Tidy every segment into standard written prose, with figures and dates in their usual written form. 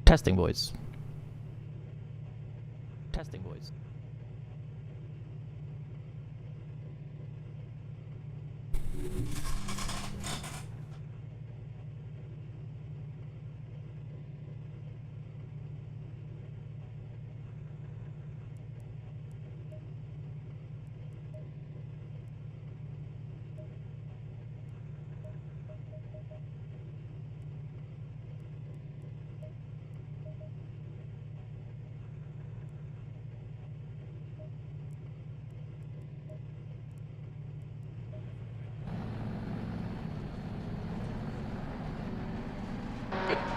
Testing, boys. Testing, boys.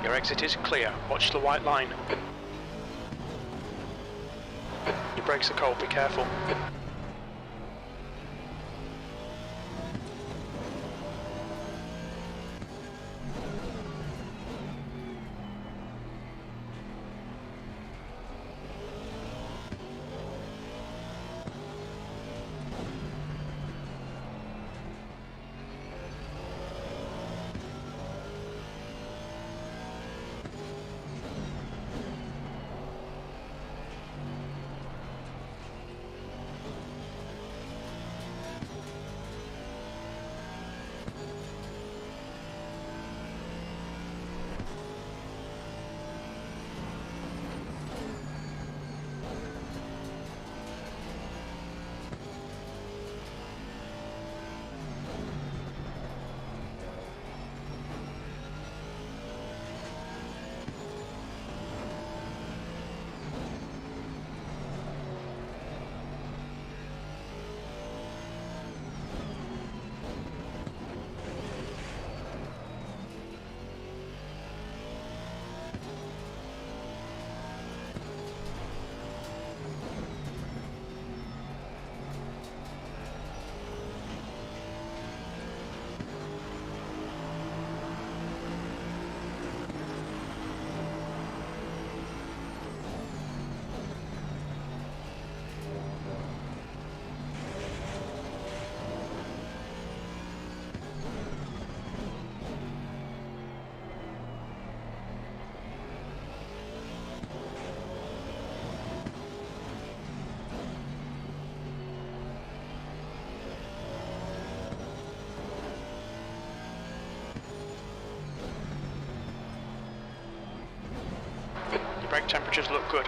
Your exit is clear. Watch the white line. Your brakes are cold, be careful. Brake temperatures look good.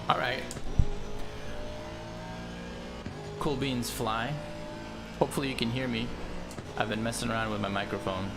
Alright. Cool beans fly. Hopefully you can hear me. I've been messing around with my microphone.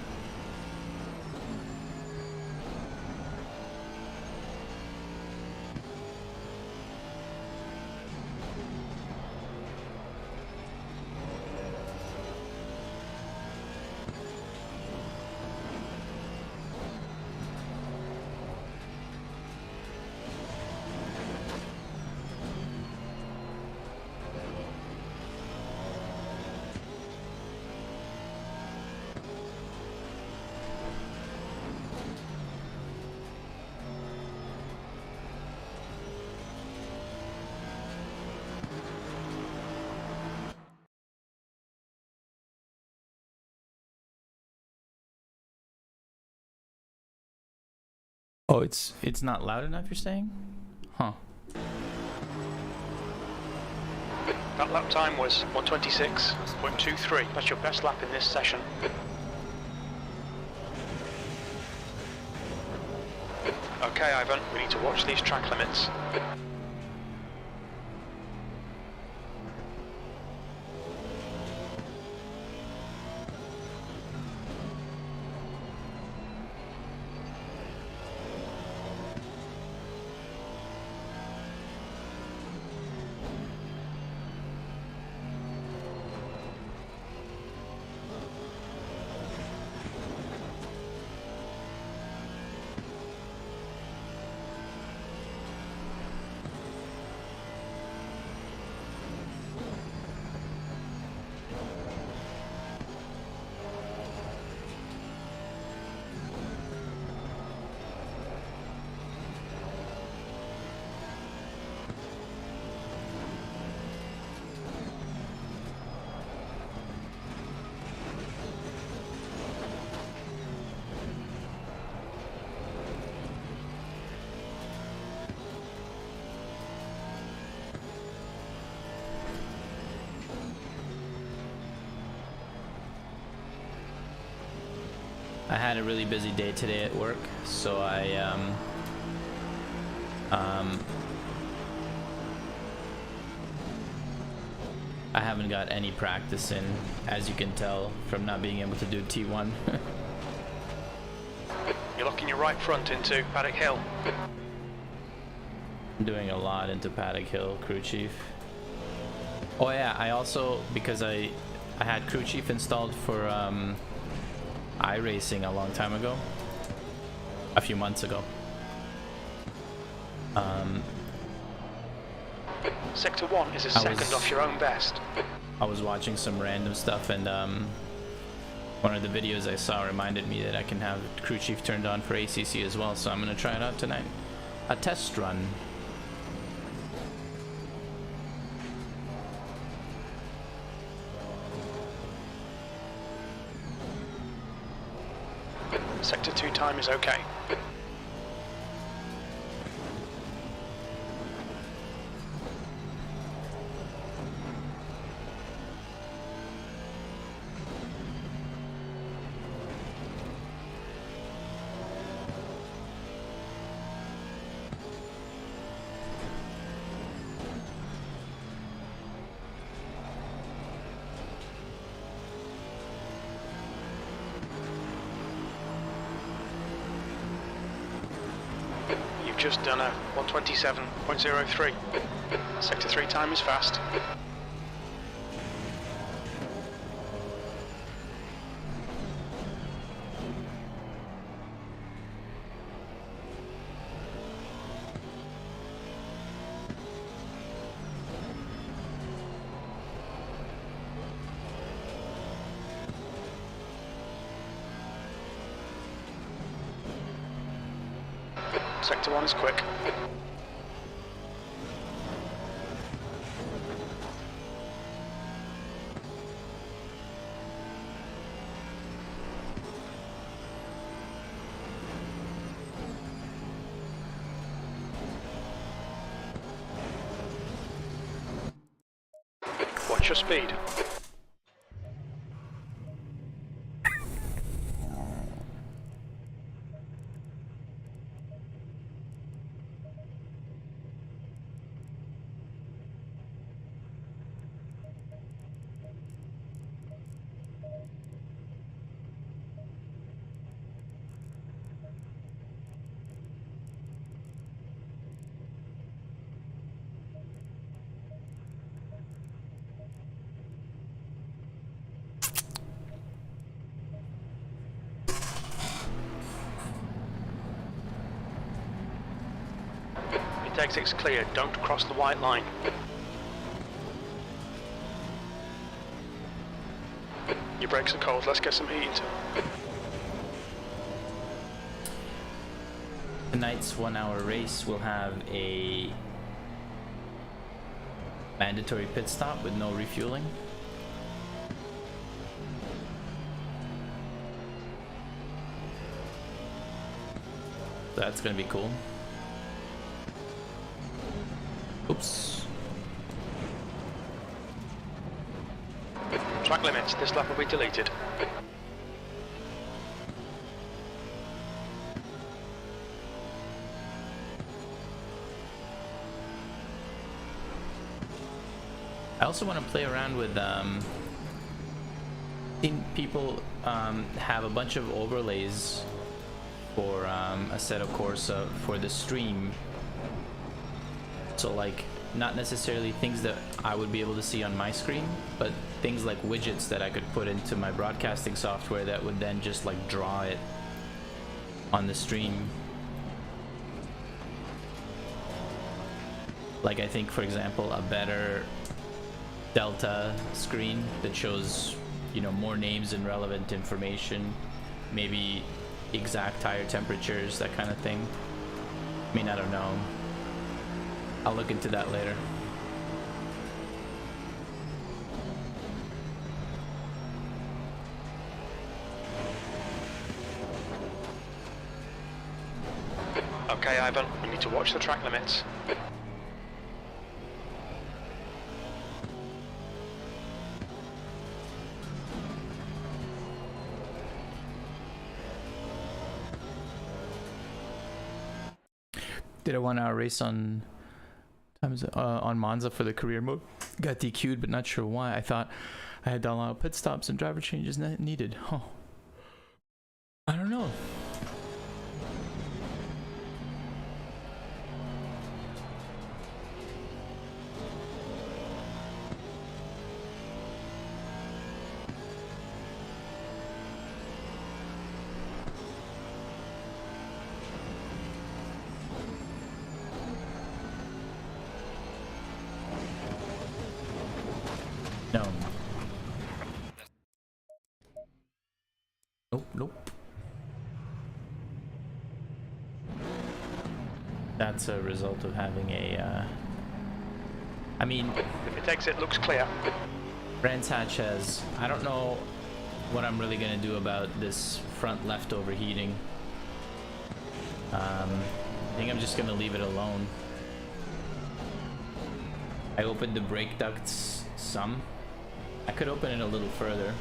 Oh, it's not loud enough, you're saying? Huh. That lap time was 1:26.23. That's your best lap in this session. Okay, Ivan, we need to watch these track limits. I had a really busy day today at work, so I haven't got any practice in, as you can tell from not being able to do T1. You're locking your right front into Paddock Hill. I'm doing a lot into Paddock Hill, crew chief. Oh yeah, I also, because I had crew chief installed for iRacing a long time ago, a few months ago. Sector 1 is a second off your own best. I was watching some random stuff, and one of the videos I saw reminded me that I can have crew chief turned on for ACC as well, so I'm gonna try it out tonight. A test run. Sector 2 time is okay. Just done a 127.03. Sector 3 time is fast. Sector 1 is quick. Watch your speed. Exit's clear, don't cross the white line. Your brakes are cold, let's get some heat into them. Tonight's 1 hour race will have a mandatory pit stop with no refueling. That's gonna be cool. Oops. Track limits, this lap will be deleted. I also want to play around with seeing people have a bunch of overlays for Assetto Corsa for the stream. So like, not necessarily things that I would be able to see on my screen, but things like widgets that I could put into my broadcasting software that would then just like draw it on the stream. Like, I think, for example, a better Delta screen that shows, you know, more names and relevant information, maybe exact tire temperatures, that kind of thing. I mean, I don't know. I'll look into that later. Okay, Ivan, we need to watch the track limits. Did a 1 hour race on Monza for the career mode. Got DQ'd, but not sure why. I thought I had done a lot of pit stops and driver changes needed. Huh. I don't know. No. Nope. That's a result of having a, I mean... If it exit looks clear. Brands Hatch has... I don't know what I'm really going to do about this front left overheating. I think I'm just going to leave it alone. I opened the brake ducts some. I could open it a little further.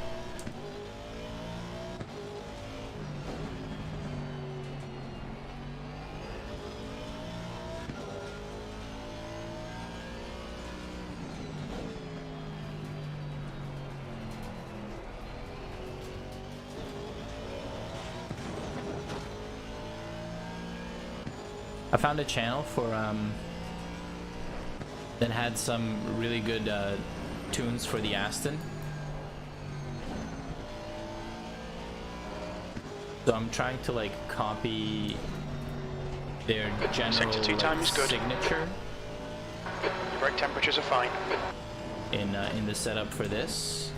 I found a channel for that had some really good tunes for the Aston. So I'm trying to like copy their general signature. Brake temperatures are fine. In the setup for this,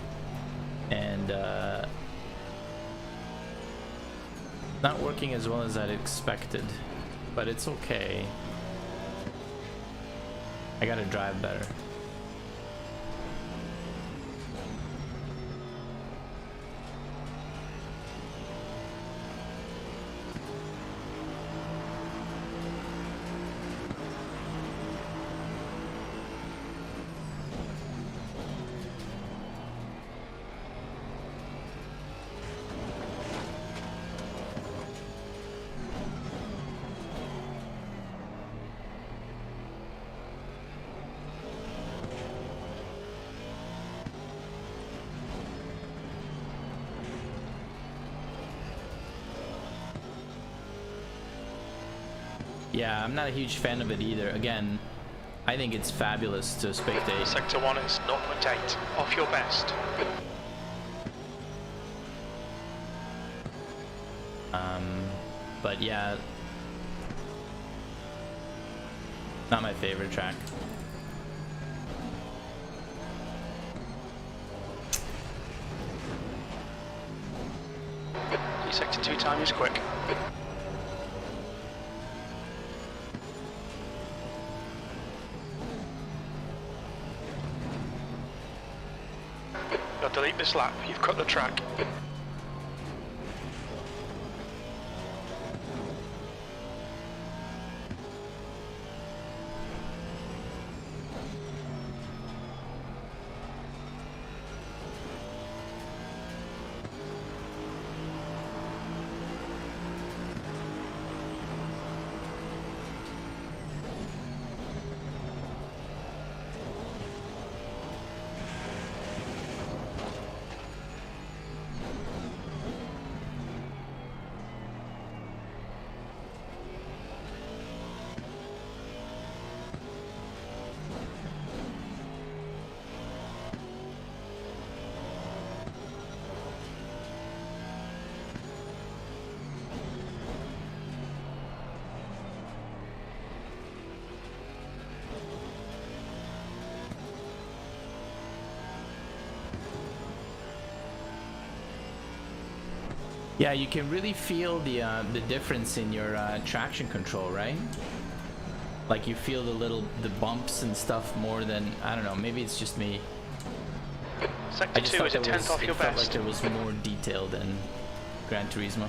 and not working as well as I'd expected, but it's okay. I gotta drive better. Yeah, I'm not a huge fan of it either. Again, I think it's fabulous to spectate. Sector 1 is 0.8, off your best. But yeah, not my favorite track. Sector 2 time is quick. You'll delete this lap, you've cut the track. Yeah, you can really feel the difference in your traction control, right? Like you feel the bumps and stuff more than, I don't know, maybe it's just me. Sector 2 is a tenth off your it felt best. like it was more detailed than Gran Turismo.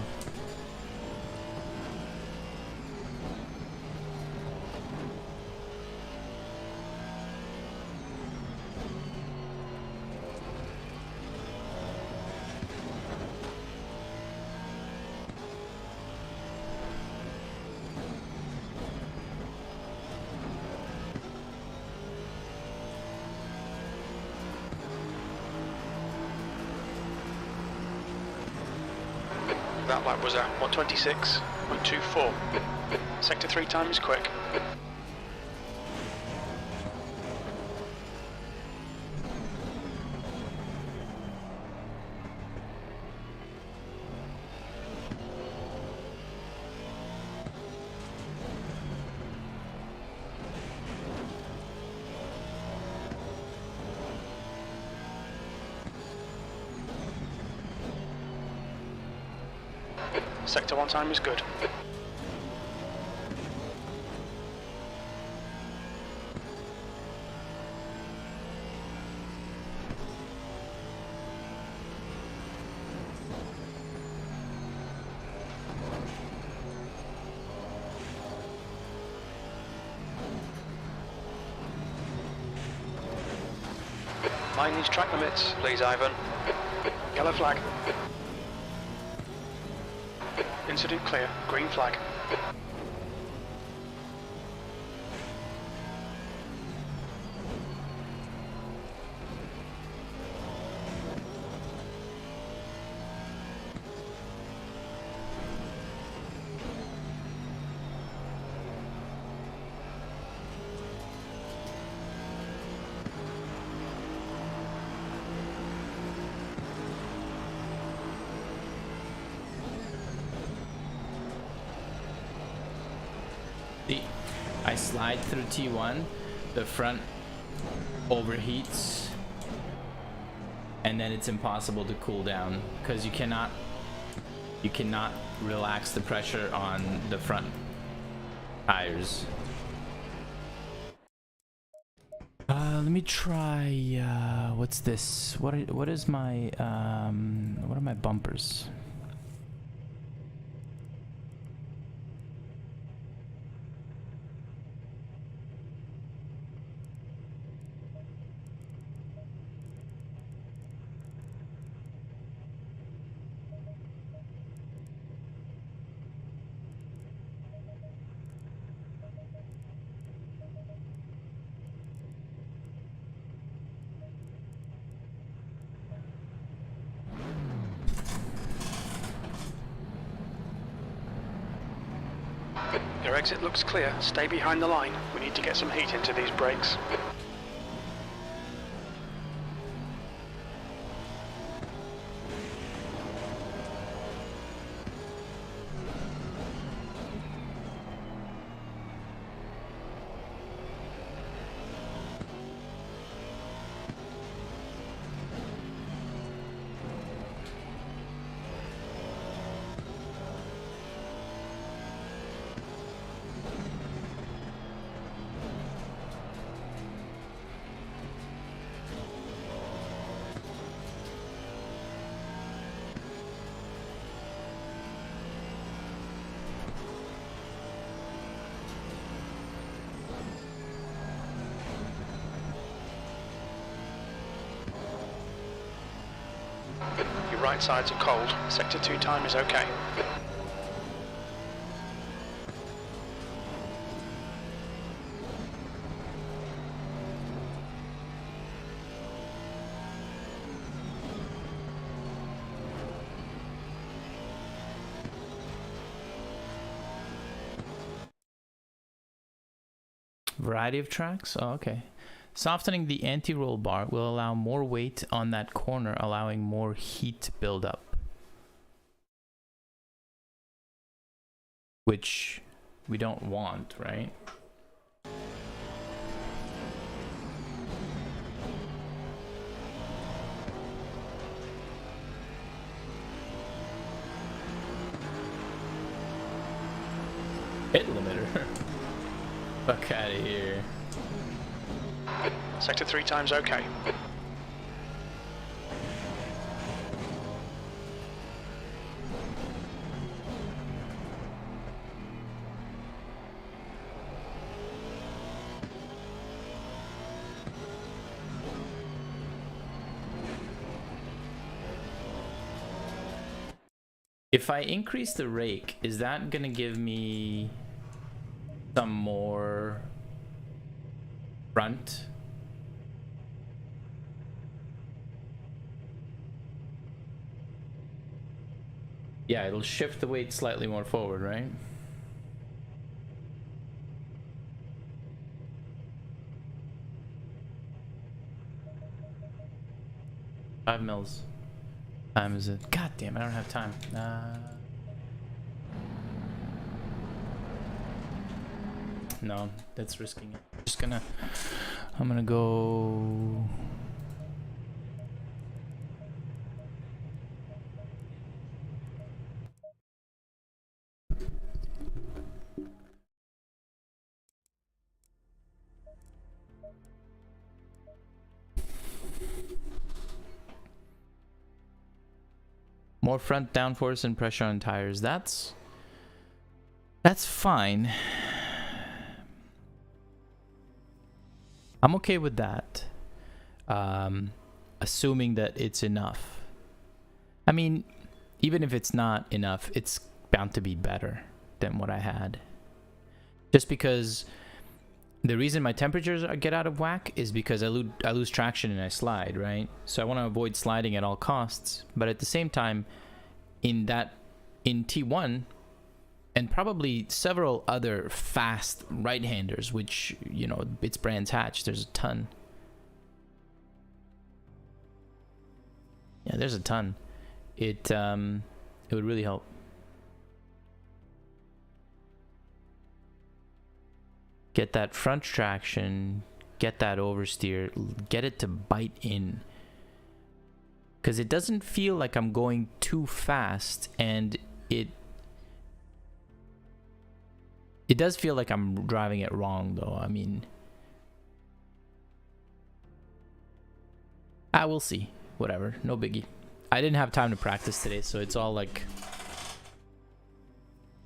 That lap was a 126.24. Sector 3 time is quick. Sector 1 time is good. Mind these track limits, please, Ivan. Yellow flag. Incident clear, green flag. I slide through T1, the front overheats, and then it's impossible to cool down because you cannot relax the pressure on the front tires. Let me try. What's this? What is my what are my bumpers? Your exit looks clear. Stay behind the line. We need to get some heat into these brakes. Your right sides are cold. Sector 2 time is okay. Variety of tracks? Oh, okay. Softening the anti-roll bar will allow more weight on that corner, allowing more heat buildup. Which we don't want, right? Hit limiter. Fuck out of here. Sector 3 time's okay. If I increase the rake, is that gonna give me some more front? Yeah, it'll shift the weight slightly more forward, right? Five mils. Time is it? God damn, I don't have time. No, that's risking it. I'm gonna go. More front downforce and pressure on tires. That's fine. I'm okay with that. Assuming that it's enough. I mean, even if it's not enough, it's bound to be better than what I had. Just because the reason my temperatures get out of whack is because I lose traction and I slide, right? So I want to avoid sliding at all costs. But at the same time, in T1, and probably several other fast right-handers, which, you know, it's Brands Hatch, there's a ton. Yeah, there's a ton. It would really help. Get that front traction, get that oversteer, get it to bite in. Because it doesn't feel like I'm going too fast, and it does feel like I'm driving it wrong, though. I mean, I will see. Whatever, no biggie. I didn't have time to practice today, so it's all like,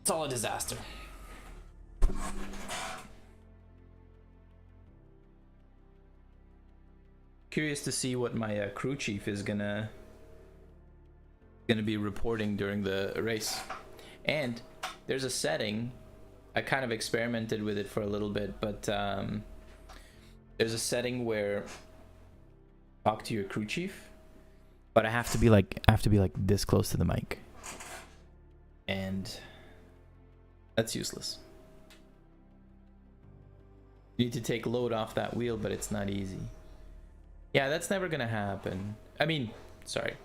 it's all a disaster. Curious to see what my crew chief is gonna be reporting during the race. And there's a setting, I kind of experimented with it for a little bit, but there's a setting where talk to your crew chief, but I have to be like this close to the mic, and that's useless. You need to take load off that wheel, but it's not easy. Yeah, that's never gonna happen. I mean, sorry,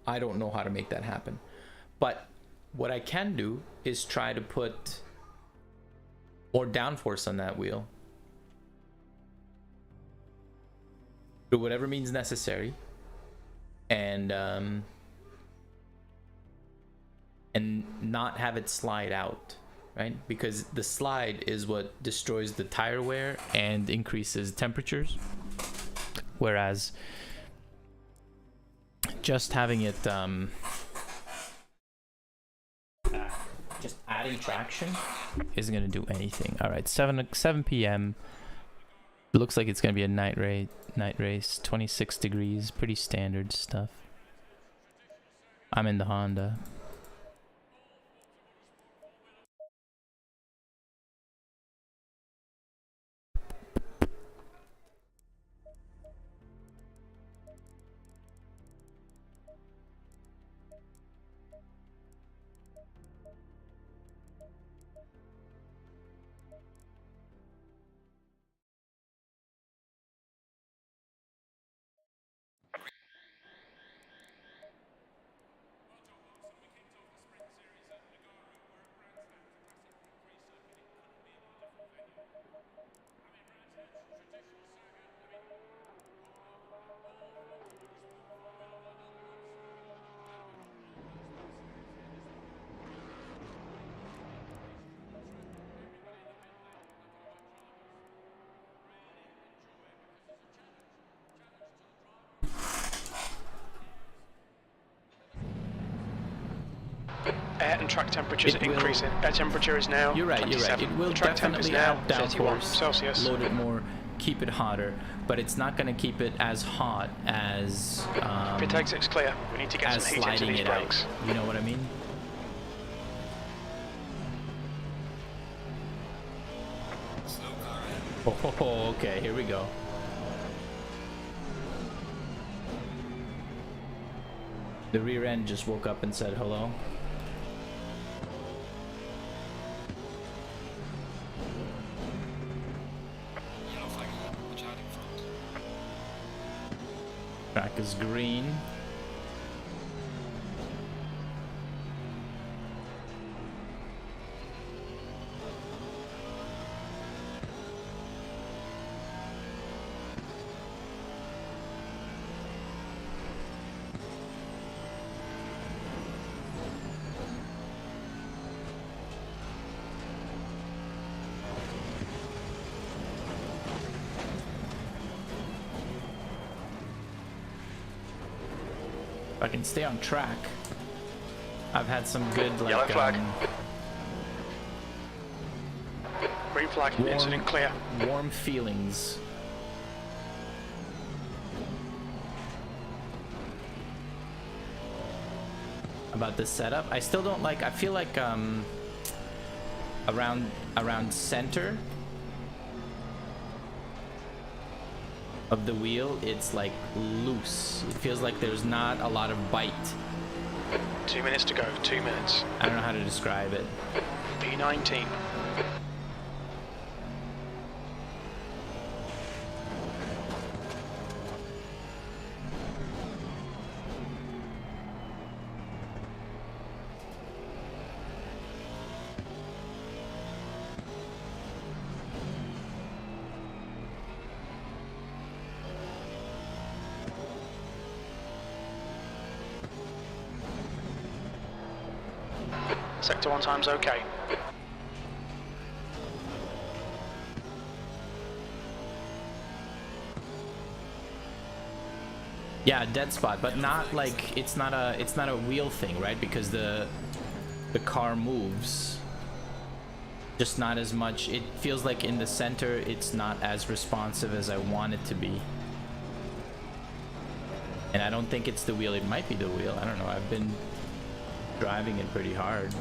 I don't know how to make that happen, but what I can do is try to put more downforce on that wheel through whatever means necessary, and not have it slide out, right? Because the slide is what destroys the tire wear and increases temperatures, whereas just having it just adding traction isn't going to do anything. All right, 7 p.m. Looks like it's going to be a night race, 26 degrees, pretty standard stuff. I'm in the Honda. Air and track temperatures are increasing. Air temperature is now You're right. 27. It will track temp is definitely now add 31 downforce, Celsius. load it more, keep it hotter, but it's not going to keep it as hot as Pit exit's clear. We need to get as some heat into sliding these it brakes. out. You know what I mean? Oh, okay, here we go. The rear end just woke up and said hello. is green. If I can stay on track. I've had some good like Yellow flag. Green flag, incident clear. warm feelings. About the setup. I still don't like, I feel like around center of the wheel, it's like loose. It feels like there's not a lot of bite. 2 minutes to go, 2 minutes. I don't know how to describe it. P19. Sector 1 time's okay. Yeah, dead spot, but not like it's not a wheel thing, right? Because the car moves, just not as much. It feels like in the center it's not as responsive as I want it to be. And I don't think it's the wheel. It might be the wheel. I don't know. I've been driving it pretty hard.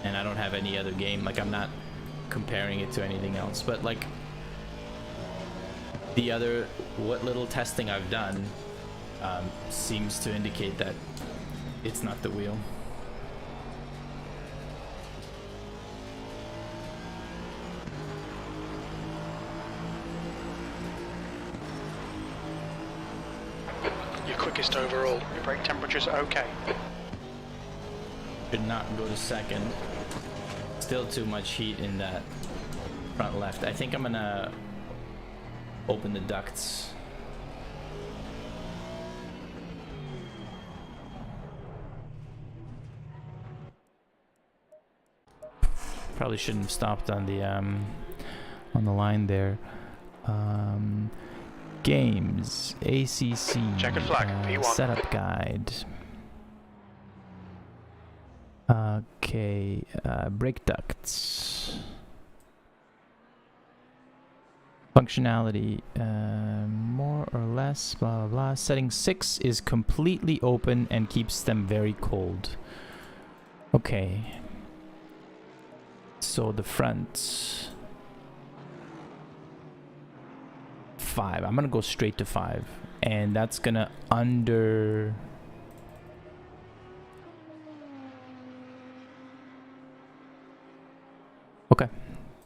And I don't have any other game. Like, I'm not comparing it to anything else. But, like, the other, what little testing I've done seems to indicate that it's not the wheel. Your quickest overall. Your brake temperature's okay. Should not go to second. Still too much heat in that front left. I think I'm gonna open the ducts. Probably shouldn't have stopped on the line there. Games, ACC, Checkered flag, P1. setup guide. Okay, brake ducts. Functionality, more or less, blah, blah, blah. Setting 6 is completely open and keeps them very cold. Okay. So the front. 5. I'm gonna go straight to 5. And that's gonna under... Okay.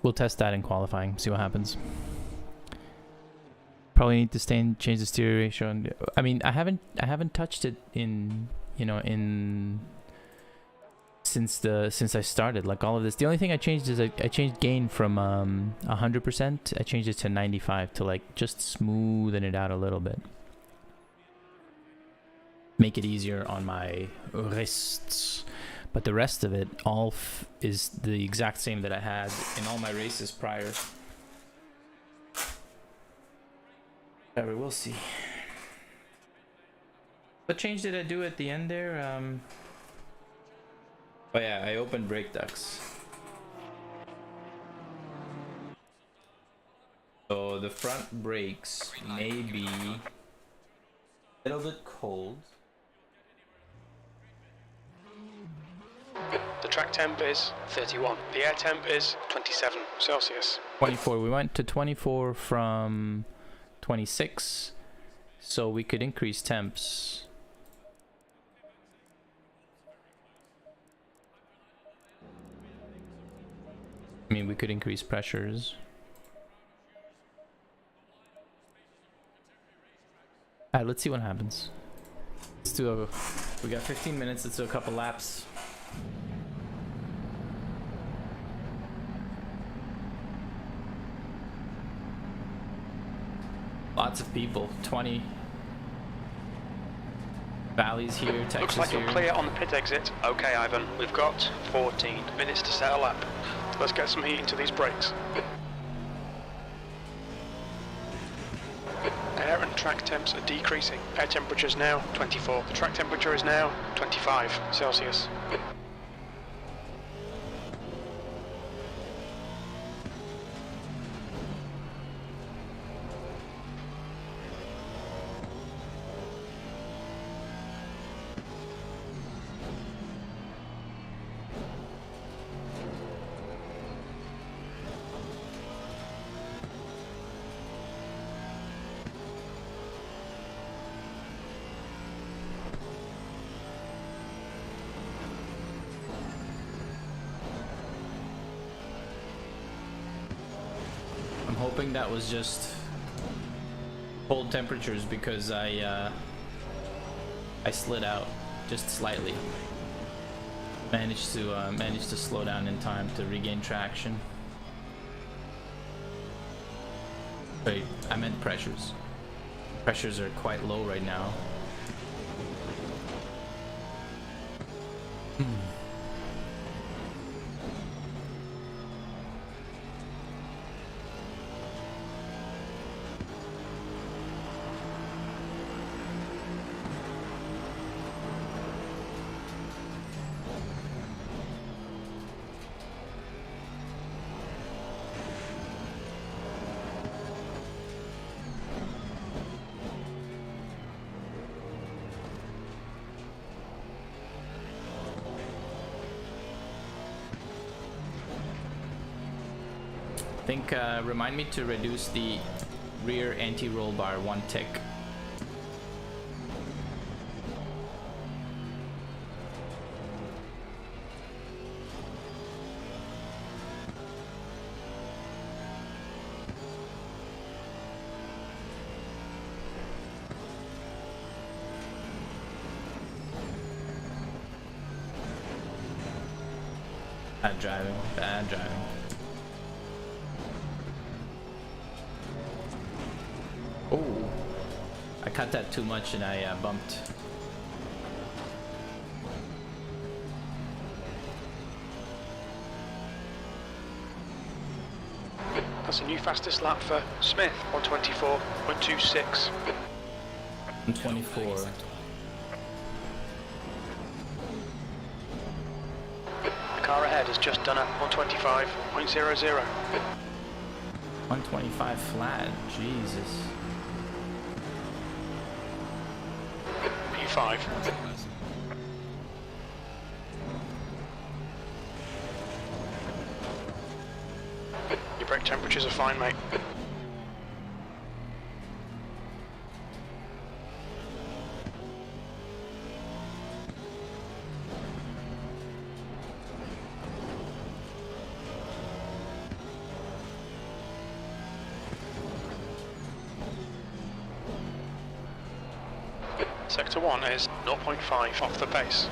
We'll test that in qualifying, see what happens. Probably need to change the stereo ratio. And, I mean, I haven't touched it in, you know, since I started, like all of this. The only thing I changed is I changed gain from 100%. I changed it to 95 to like just smoothen it out a little bit. Make it easier on my wrists. But the rest of it all is the exact same that I had in all my races prior. Whatever, we'll see. What change did I do at the end there? Oh yeah, I opened brake ducts. So the front brakes may be a little bit cold. The track temp is 31. The air temp is 27 Celsius. 24. We went to 24 from 26. So we could increase temps. I mean, we could increase pressures. Alright, let's see what happens. We got 15 minutes, let's do a couple laps. Lots of people, 20. Valley's here, Texas Looks like here. you're clear on the pit exit. Okay, Ivan, we've got 14 minutes to set a lap. Let's get some heat into these brakes. Air and track temps are decreasing. Air temperature is now 24. The track temperature is now 25 Celsius. I'm hoping that was just cold temperatures because I slid out just slightly. Managed to slow down in time to regain traction. Wait, I meant pressures. Pressures are quite low right now. I think remind me to reduce the rear anti-roll bar 1 tick. Bad driving, bad driving. Oh, I cut that too much and I bumped. That's a new fastest lap for Smith, 124.26. 124. The car ahead has just done a 125.00. 125 flat, Jesus. P5. Your brake temperatures are fine, mate. Sector 1 is 0.5 off the pace.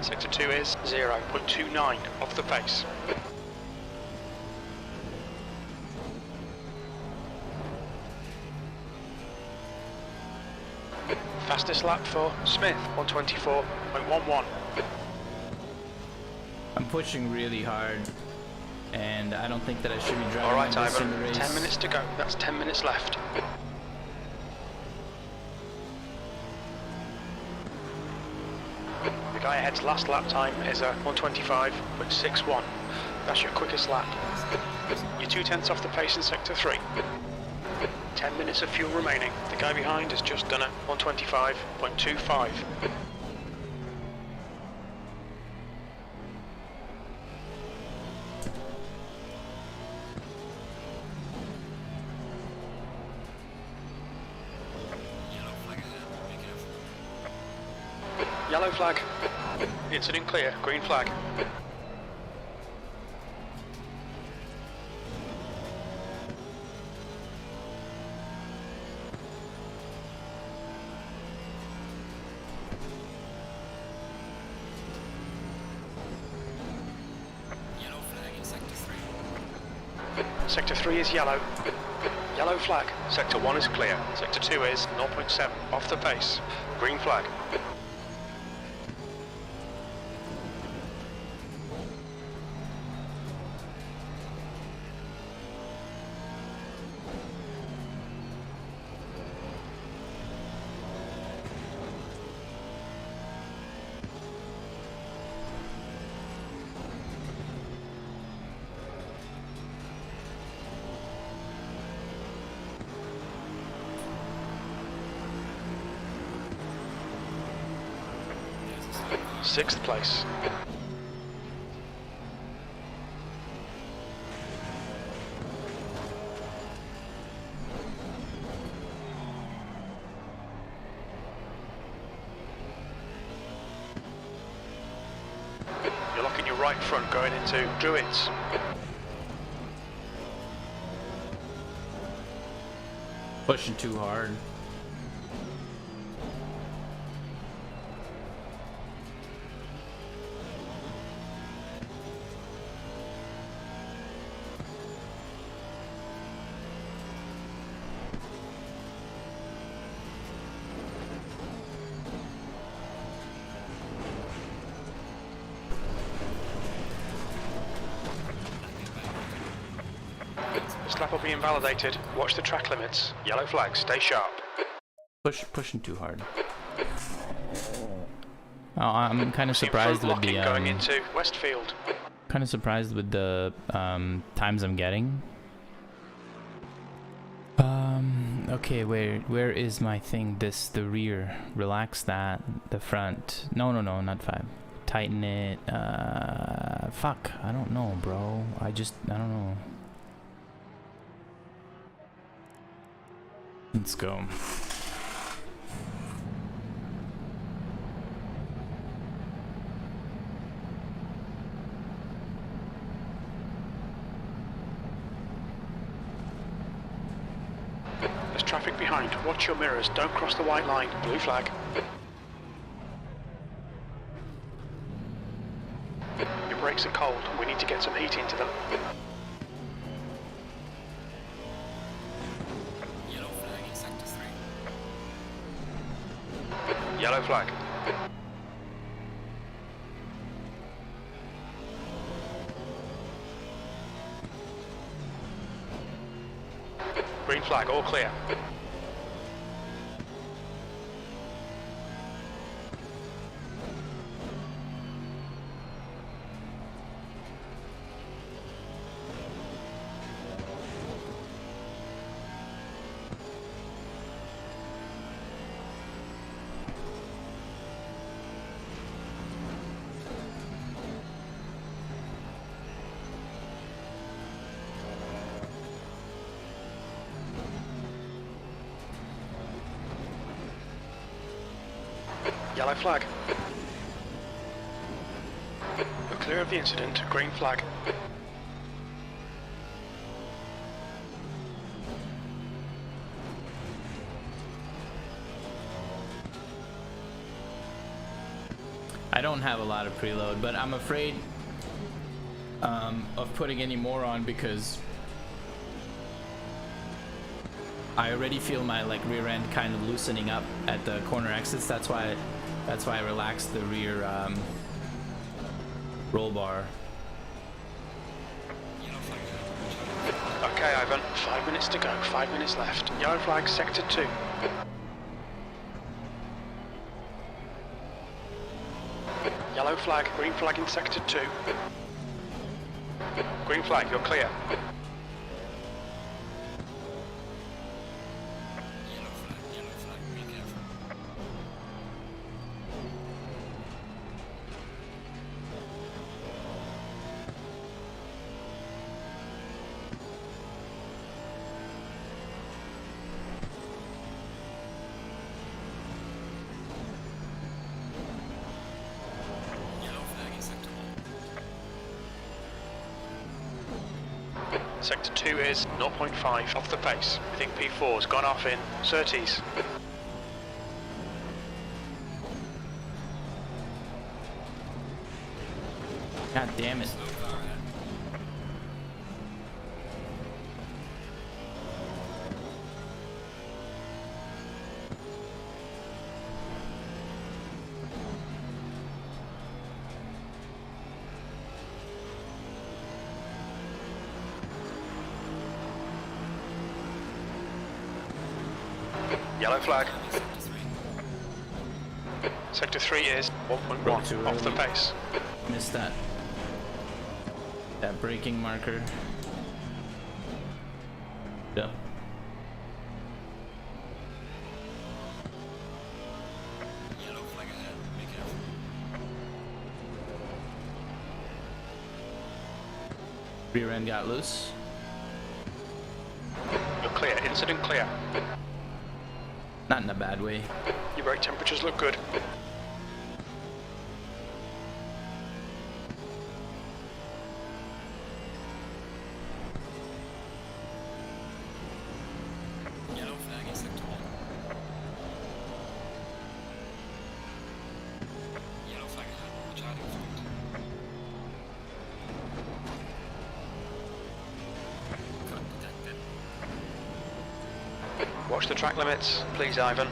Sector 2 is 0.29 off the pace. Fastest lap for Smith, 124.11. I'm pushing really hard, and I don't think that I should be driving Alright, like this in the Ivan, race. 10 minutes to go. That's 10 minutes left. The guy ahead's last lap time is a 125.61. That's your quickest lap. You're 2/10 off the pace in Sector 3. 10 minutes of fuel remaining. The guy behind has just done a 125.25. Yellow flag. Incident clear. Green flag. Sector 3 is yellow. Yellow flag. Sector 1 is clear. Sector 2 is 0.7 off the pace. Green flag. Sixth place. You're locking your right front going into Druids. Pushing too hard. Slap will be invalidated. Watch the track limits. Yellow flag. Stay sharp. Pushing too hard. Oh, I'm kind of surprised with the going into Westfield. kind of surprised with the times I'm getting. Okay, where is my thing? The rear. Relax that. The front. No, not 5. Tighten it. Fuck. I don't know, bro. I don't know. Let's go. There's traffic behind. Watch your mirrors. Don't cross the white line. Blue flag. Your brakes are cold. We need to get some heat into them. Yellow flag. Green flag, all clear. Yellow flag. We're clear of the incident. Green flag. I don't have a lot of preload, but I'm afraid of putting any more on because I already feel my rear end kind of loosening up at the corner exits. That's why I relaxed the rear roll bar. Okay, Ivan. 5 minutes to go. 5 minutes left. Yellow flag, sector 2. Yellow flag, green flag in sector 2. Green flag, you're clear. Sector 2 is 0.5 off the pace. I think P4's gone off in 30s. God damn it. Yellow flag. Sector 3 is 1.1 off the pace. Missed that. That braking marker. Yep. Yellow flag ahead. Be careful. Rear end got loose. You're clear. Incident clear. Not in a bad way. Your brake temperatures look good. Yellow flag in sector 1. Yellow flag ahead. Watch out in front. Front detected. Watch the track limits, please, Ivan.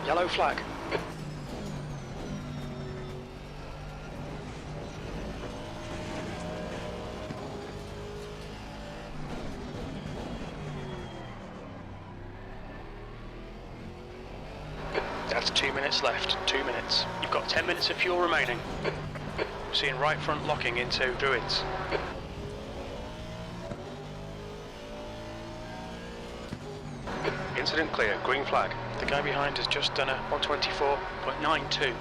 Yellow flag. That's 2 minutes left. 2 minutes. You've got 10 minutes of fuel remaining. Seeing right front locking into Druids. Incident clear. Green flag. The guy behind has just done a 124.92.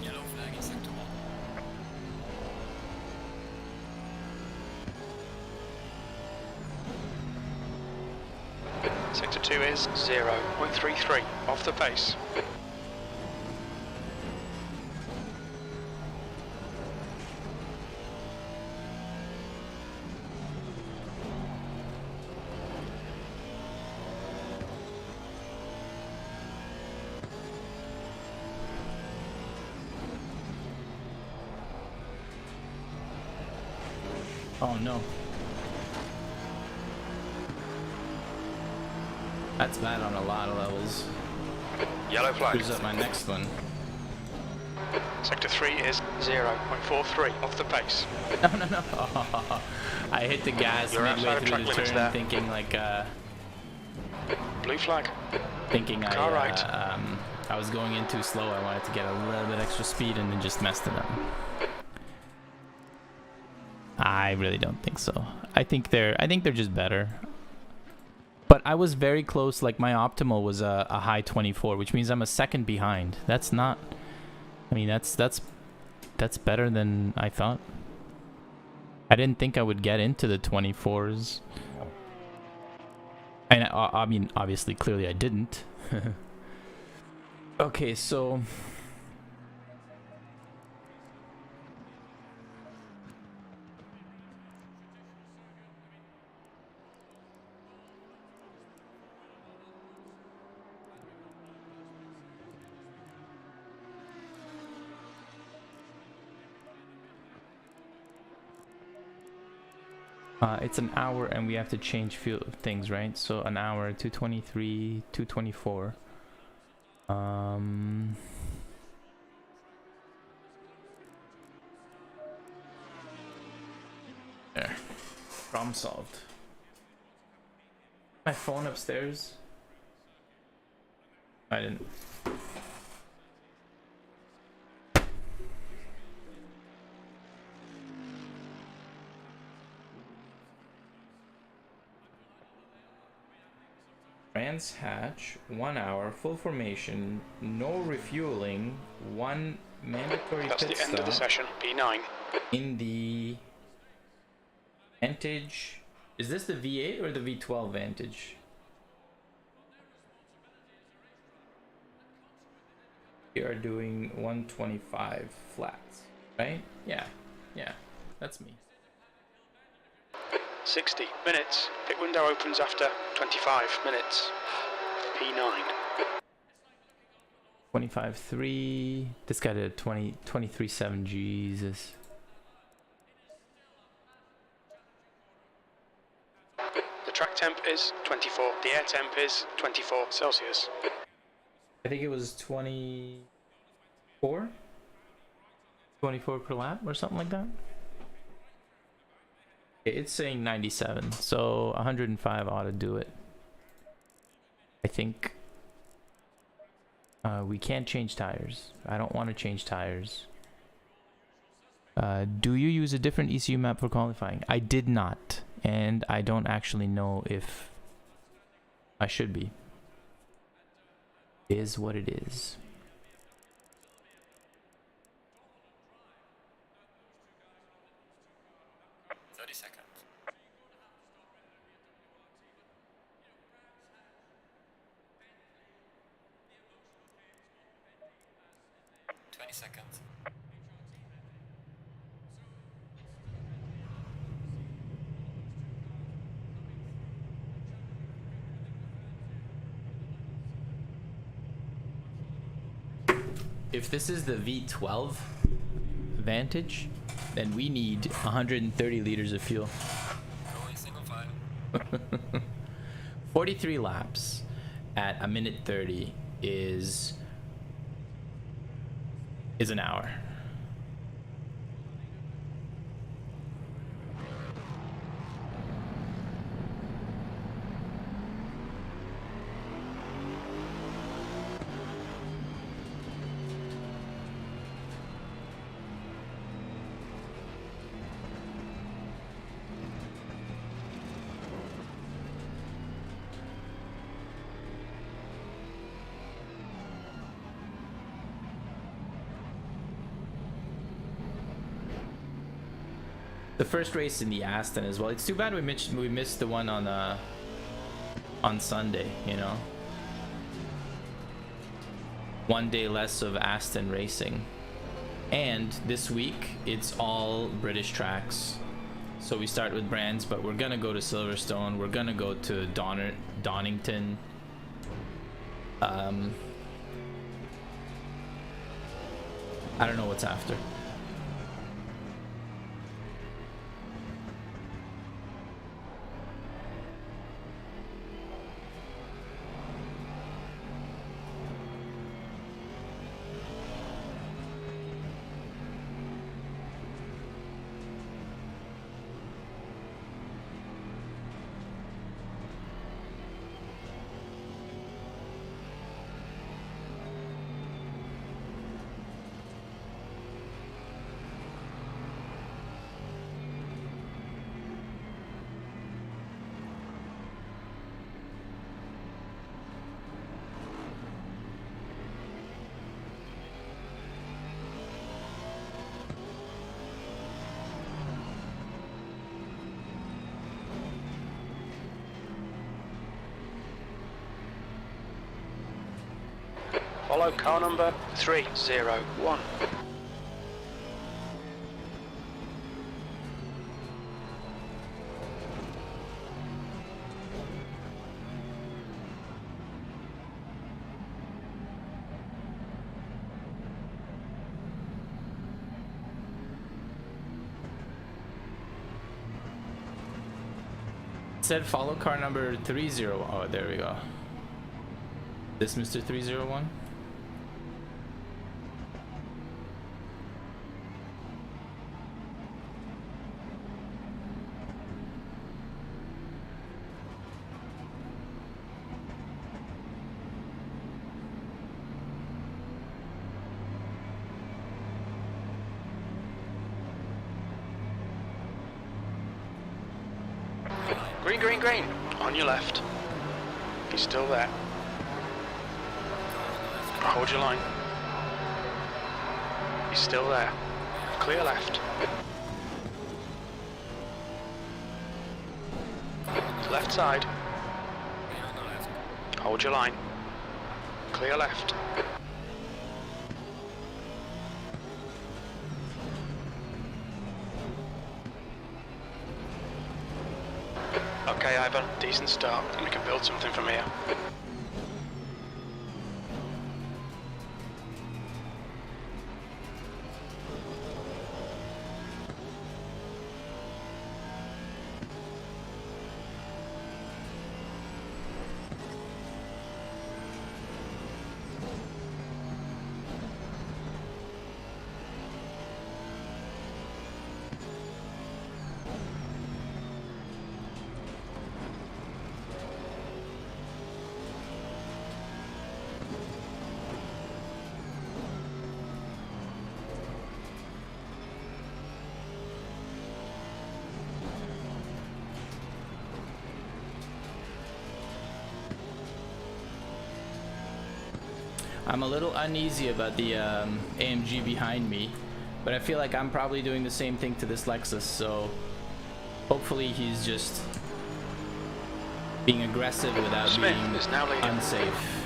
Yellow flag in sector 1. Sector 2 is 0.33 off the pace. Oh no. That's bad on a lot of levels. Yellow flag. Here's up my next one. Sector 3 is 0.43 off the pace. No, no, no. I hit the gas You're midway outside of through track the limits turn there. thinking like, Blue flag. Car right. I was going in too slow. I wanted to get a little bit extra speed and then just messed it up. I really don't think so. I think they're just better. But I was very close. Like my optimal was a high 24, which means I'm a second behind. That's not. I mean, that's better than I thought. I didn't think I would get into the 24s. And I mean, obviously, clearly I didn't. Okay, so it's an hour and we have to change few things, right? So an hour, 223, 224. There. Problem solved. My phone upstairs? I didn't. advance hatch, 1 hour, full formation, no refueling, 1 mandatory That's pit the end of the stop session, P9. in the Vantage. Is this the V8 or the V12 Vantage? We are doing 125 flats, right? Yeah, that's me. 60 minutes. Pit window opens after 25 minutes. P9. 25.3. This guy did a 23.7. Jesus. The track temp is 24. The air temp is 24 Celsius. I think it was 24? 24 per lap or something like that? It's saying 97, so 105 ought to do it. I think we can't change tires. I don't want to change tires. Do you use a different ECU map for qualifying? I did not, and I don't actually know if I should be. Is what it is. Seconds. 20 seconds. If this is the V12 Vantage, then we need 130 liters of fuel. Going single file. 43 laps at a minute 30 is an hour. The first race in the Aston as well. It's too bad we missed the one on Sunday, you know. One day less of Aston racing. And this week it's all British tracks. So we start with Brands, but we're gonna go to Silverstone, we're gonna go to Donington. I don't know what's after. Follow car number 301. It said follow car number 30. Oh, there we go. This Mr. 301? Green, green, green. On your left. He's still there. Hold your line. He's still there. Clear left. Left side. Hold your line. Clear left. Okay, Ivan, decent start. We can build something from here. I'm a little uneasy about the AMG behind me, but I feel like I'm probably doing the same thing to this Lexus, so hopefully he's just being aggressive without Smith being is now leading. unsafe.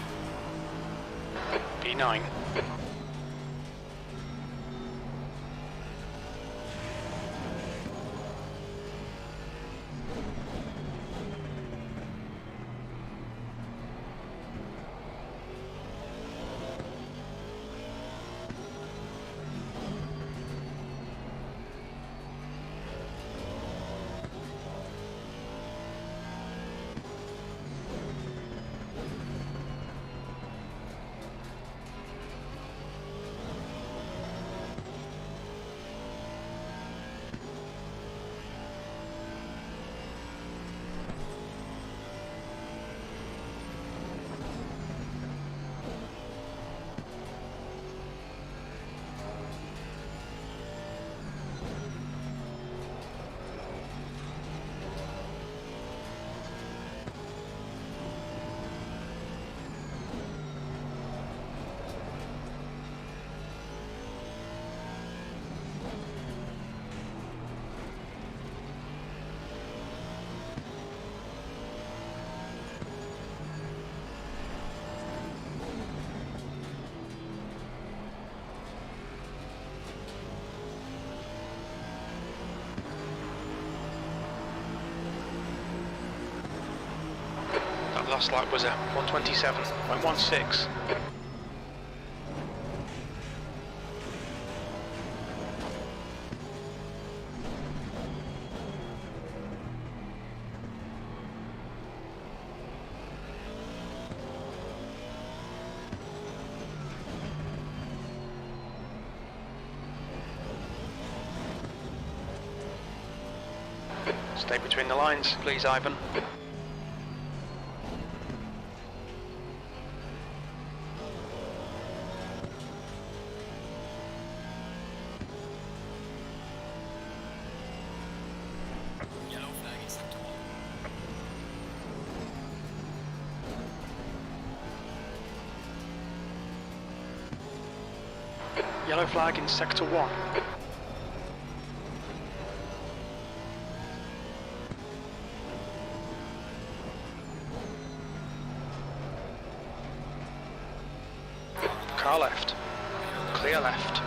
P9. Last lap was a 127.16. Stay between the lines, please, Ivan. Yellow flag in sector 1. Car left. Clear left.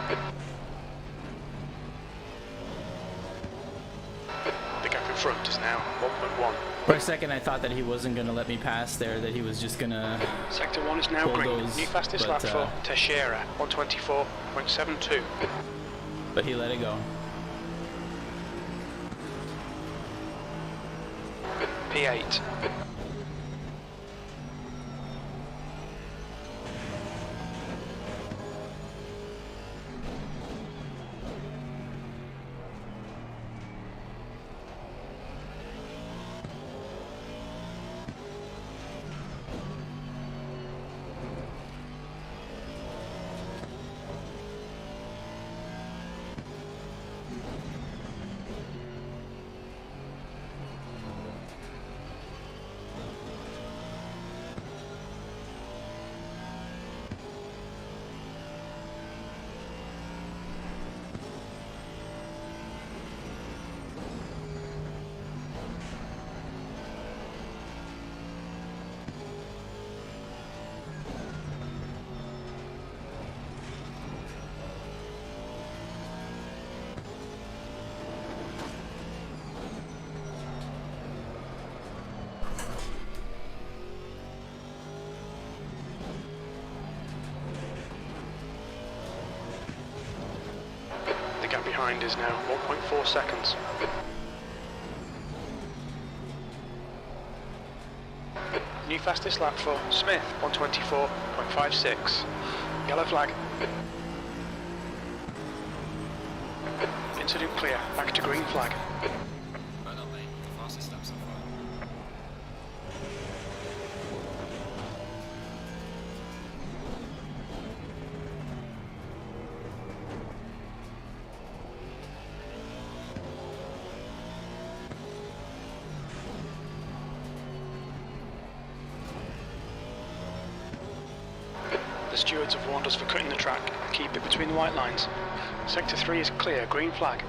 The gap in front is now 1.1. For a second I thought that he wasn't going to let me pass there, that he was just going to... Sector 1 is now green. bulldoze, New fastest lap but, for Teixeira, 124.72. But he let it go. P8. behind is now 1.4 seconds. New fastest lap for Smith, 124.56. Yellow flag. Incident clear, back to green flag. Well done, mate. The fastest lap so far. The stewards have warned us for cutting the track. Keep it between the white lines. Sector 3 is clear, green flag.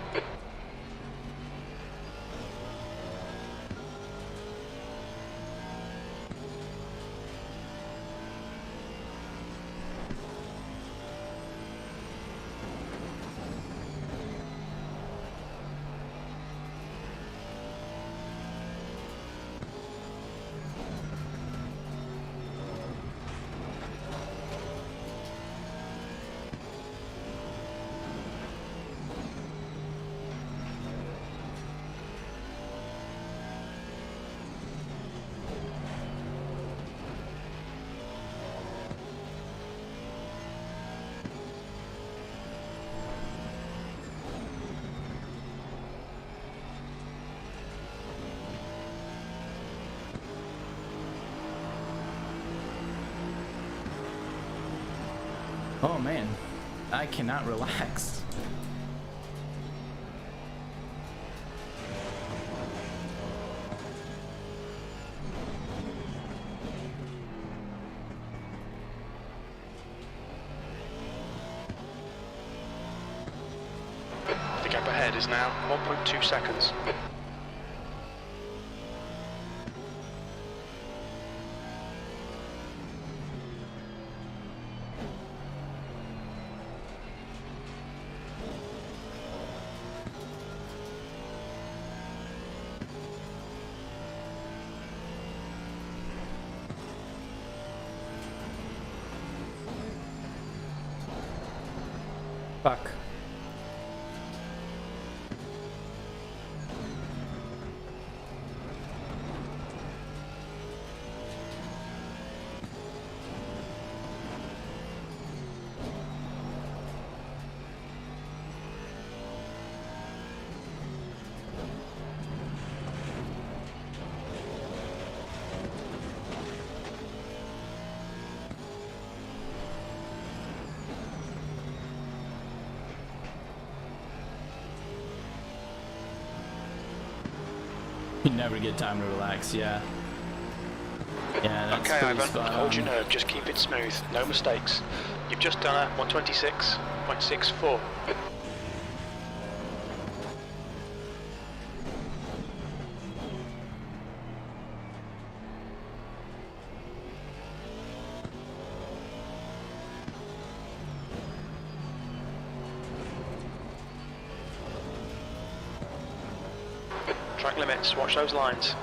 Oh man, I cannot relax. The gap ahead is now 1.2 seconds. Fuck. You never get time to relax, yeah. Yeah, that's Okay, pretty Ivan, spot hold your on. nerve, just keep it smooth, no mistakes. You've just done a 126.64. Track limits, watch those lines.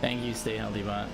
Thank you, stay healthy, bot.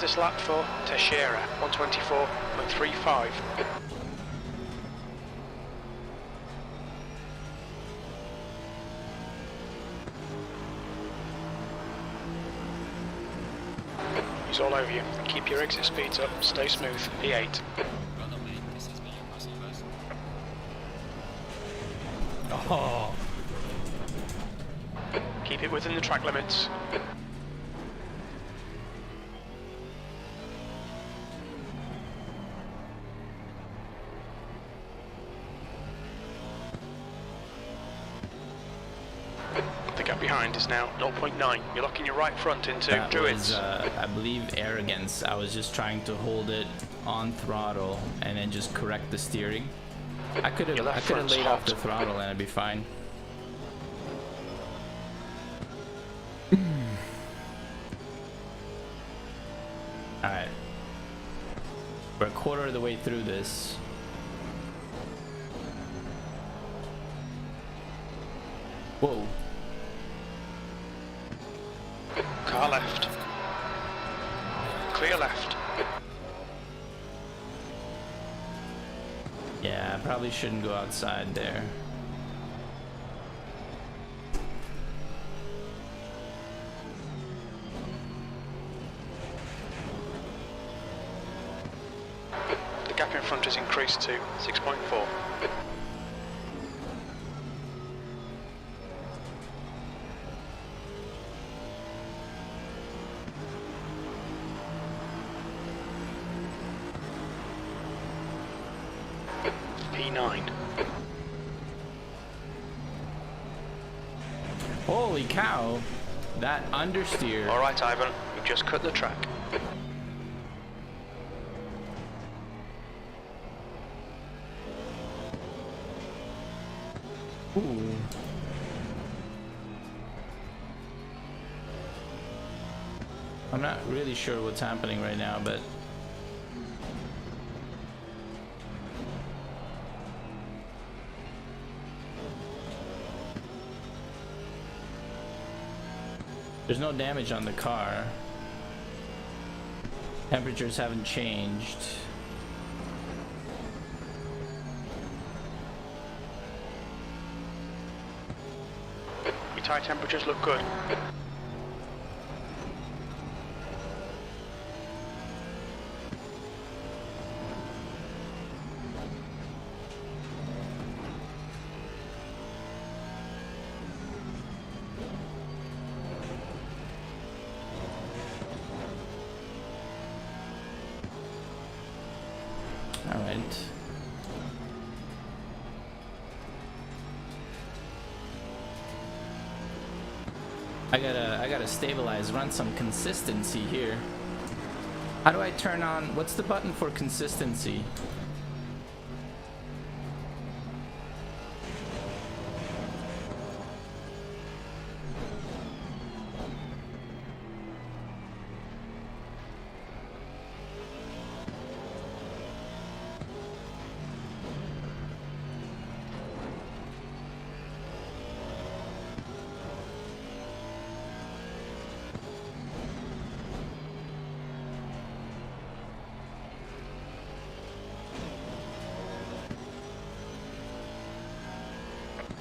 fastest lap for Teixeira, 124.35. He's all over you. Keep your exit speeds up, stay smooth, P8. Well done, mate. This has been your personal best. Oh. Keep it within the track limits. The gap behind is now 0.9. You're locking your right front into That Druids. was, I believe, arrogance. I was just trying to hold it on throttle and then just correct the steering. I could Your have left front's laid off hot. the throttle and it'd be fine. Alright. We're a quarter of the way through this. Whoa. Car left. Clear left. Yeah, I probably shouldn't go outside there. The gap in front has increased to 6.4. P9. Holy cow! That understeer. Alright, Ivan, we've just cut the track. Ooh. I'm not really sure what's happening right now, but there's no damage on the car. Temperatures haven't changed. Your tyre temperatures look good. All right. I gotta stabilize, run some consistency here. How do I turn on, what's the button for consistency?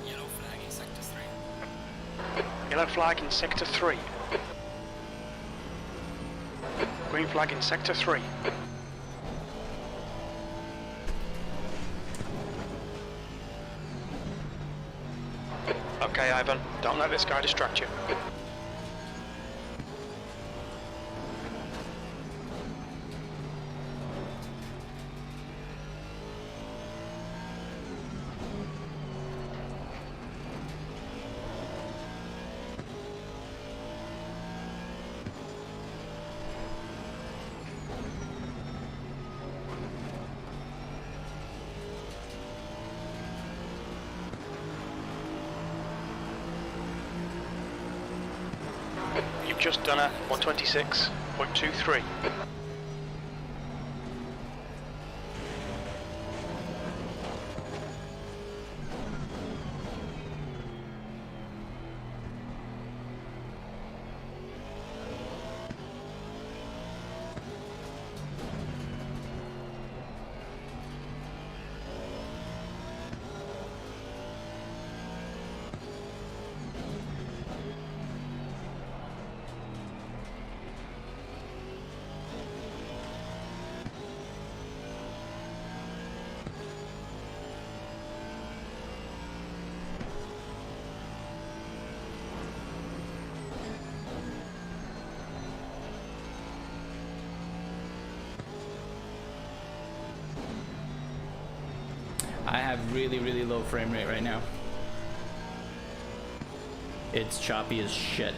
Yellow flag in sector 3. Yellow flag in sector 3. Green flag in sector 3. Okay, Ivan, don't let this guy distract you. You've just done a 126.23. have really, really low frame rate right now. It's choppy as shit.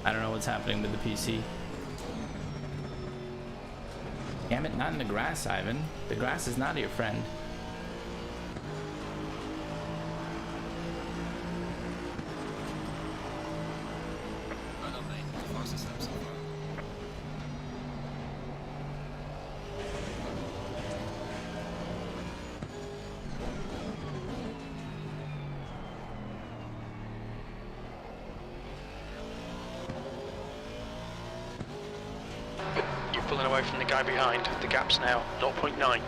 I don't know what's happening with the PC. Damn it, not in the grass, Ivan. The grass is not your friend. Well done, mate. The fastest lap so far. You're pulling away from the guy behind. The gap's now 0.9.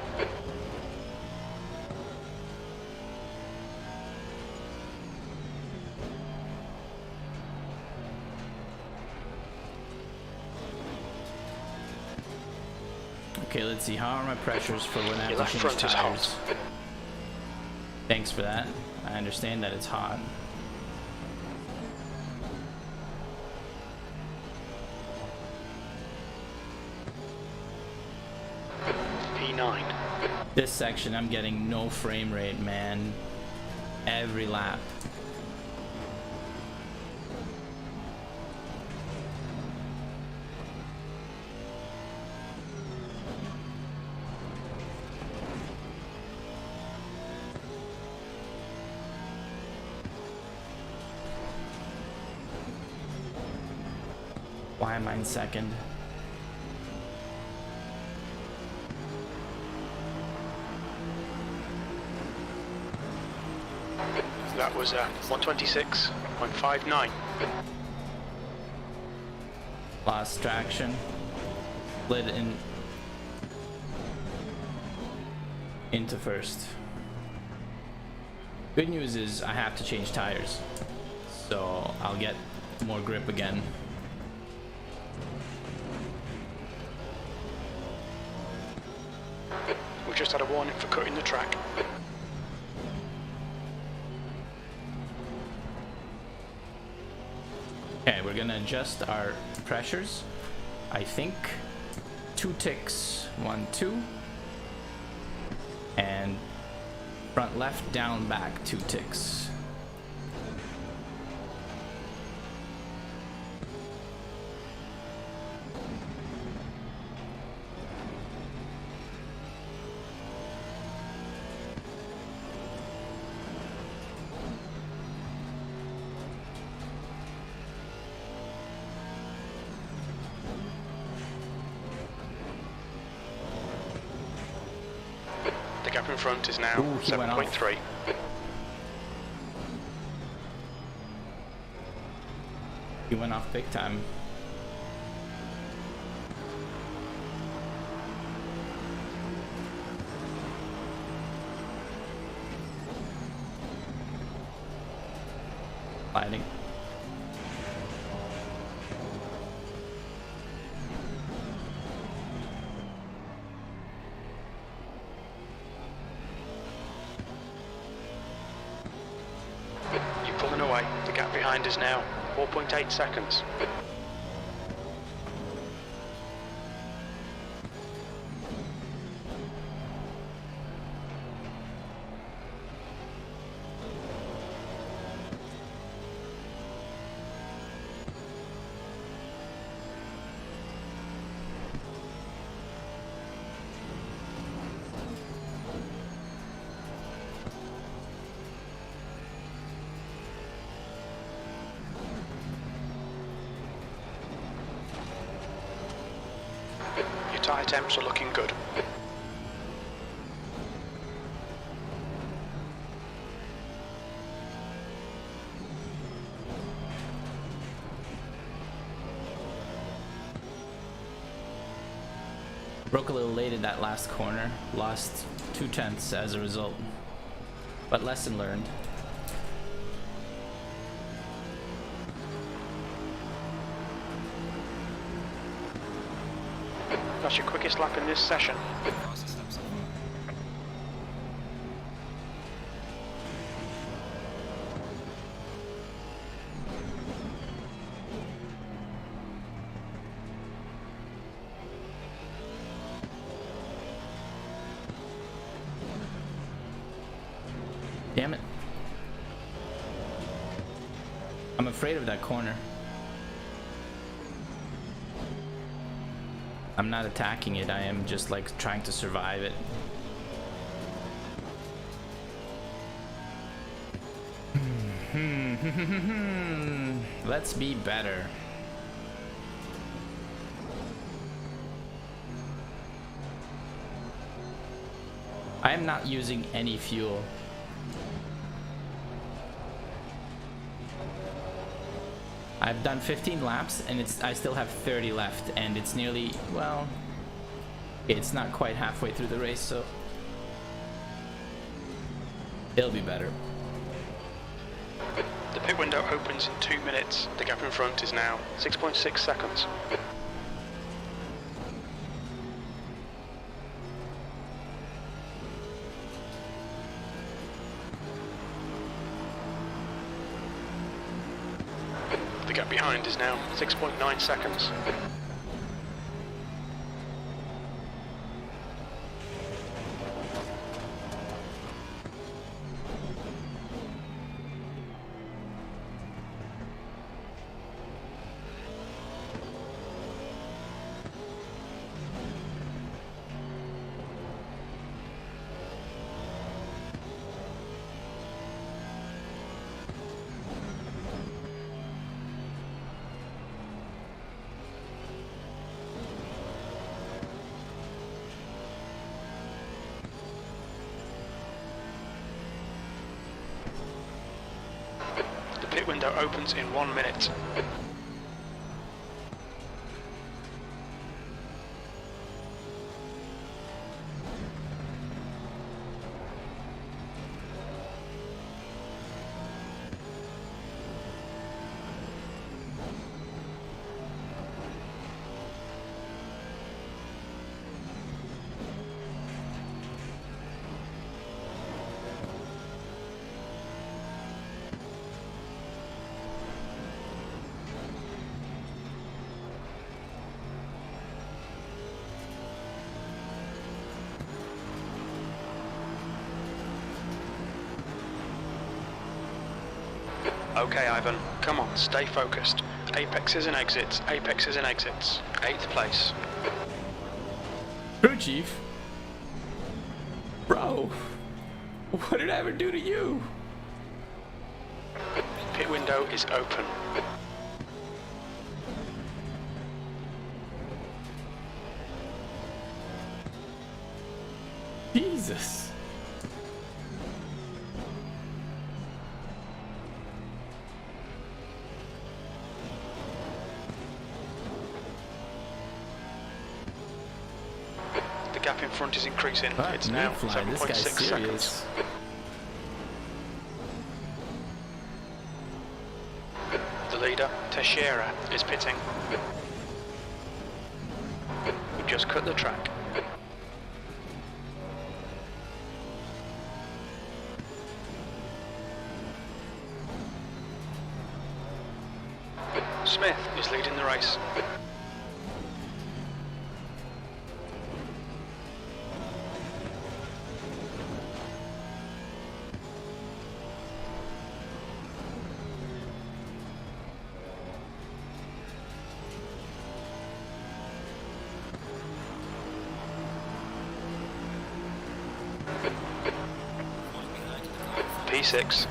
Okay, let's see. How are my pressures for when I Your have to left change front is tires? hot. Thanks for that. I understand that it's hot. P9. This section, I'm getting no frame rate, man. Every lap. Why am I in second? That was 126.59. Lost traction. Slid into first. Good news is I have to change tires, so I'll get more grip again. We just had a warning for cutting the track. Okay, we're gonna adjust our pressures. I think 2 ticks, 1, 2, and front left, down, back, 2 ticks. The gap in front is now Ooh, he went off. 7.3. He went off big time. Sliding. You're pulling away. The gap behind is now 4.8 seconds. Your tyre temps are looking good. Broke a little late in that last corner. Lost 0.2 as a result. But lesson learned. That's your quickest lap in this session. Fastest lap so far. Damn it. I'm afraid of that corner. I'm not attacking it, I am just like trying to survive it. Let's be better. I am not using any fuel. I've done 15 laps and I still have 30 left, and it's nearly, well, it's not quite halfway through the race, so it'll be better. The pit window opens in 2 minutes. The gap in front is now 6.6 seconds. The gap behind is now 6.9 seconds. The pit window opens in 1 minute. Okay, Ivan, come on, stay focused. Apexes and exits, apexes and exits. 8th place. Crew chief? Bro, what did I ever do to you? Pit window is open. Jesus. The gap in front is increasing. Fuck, It's now fly. This 7.6 guy's seconds. serious. The leader, Teixeira, is pitting. We've just cut the track. Smith is leading the race. P6.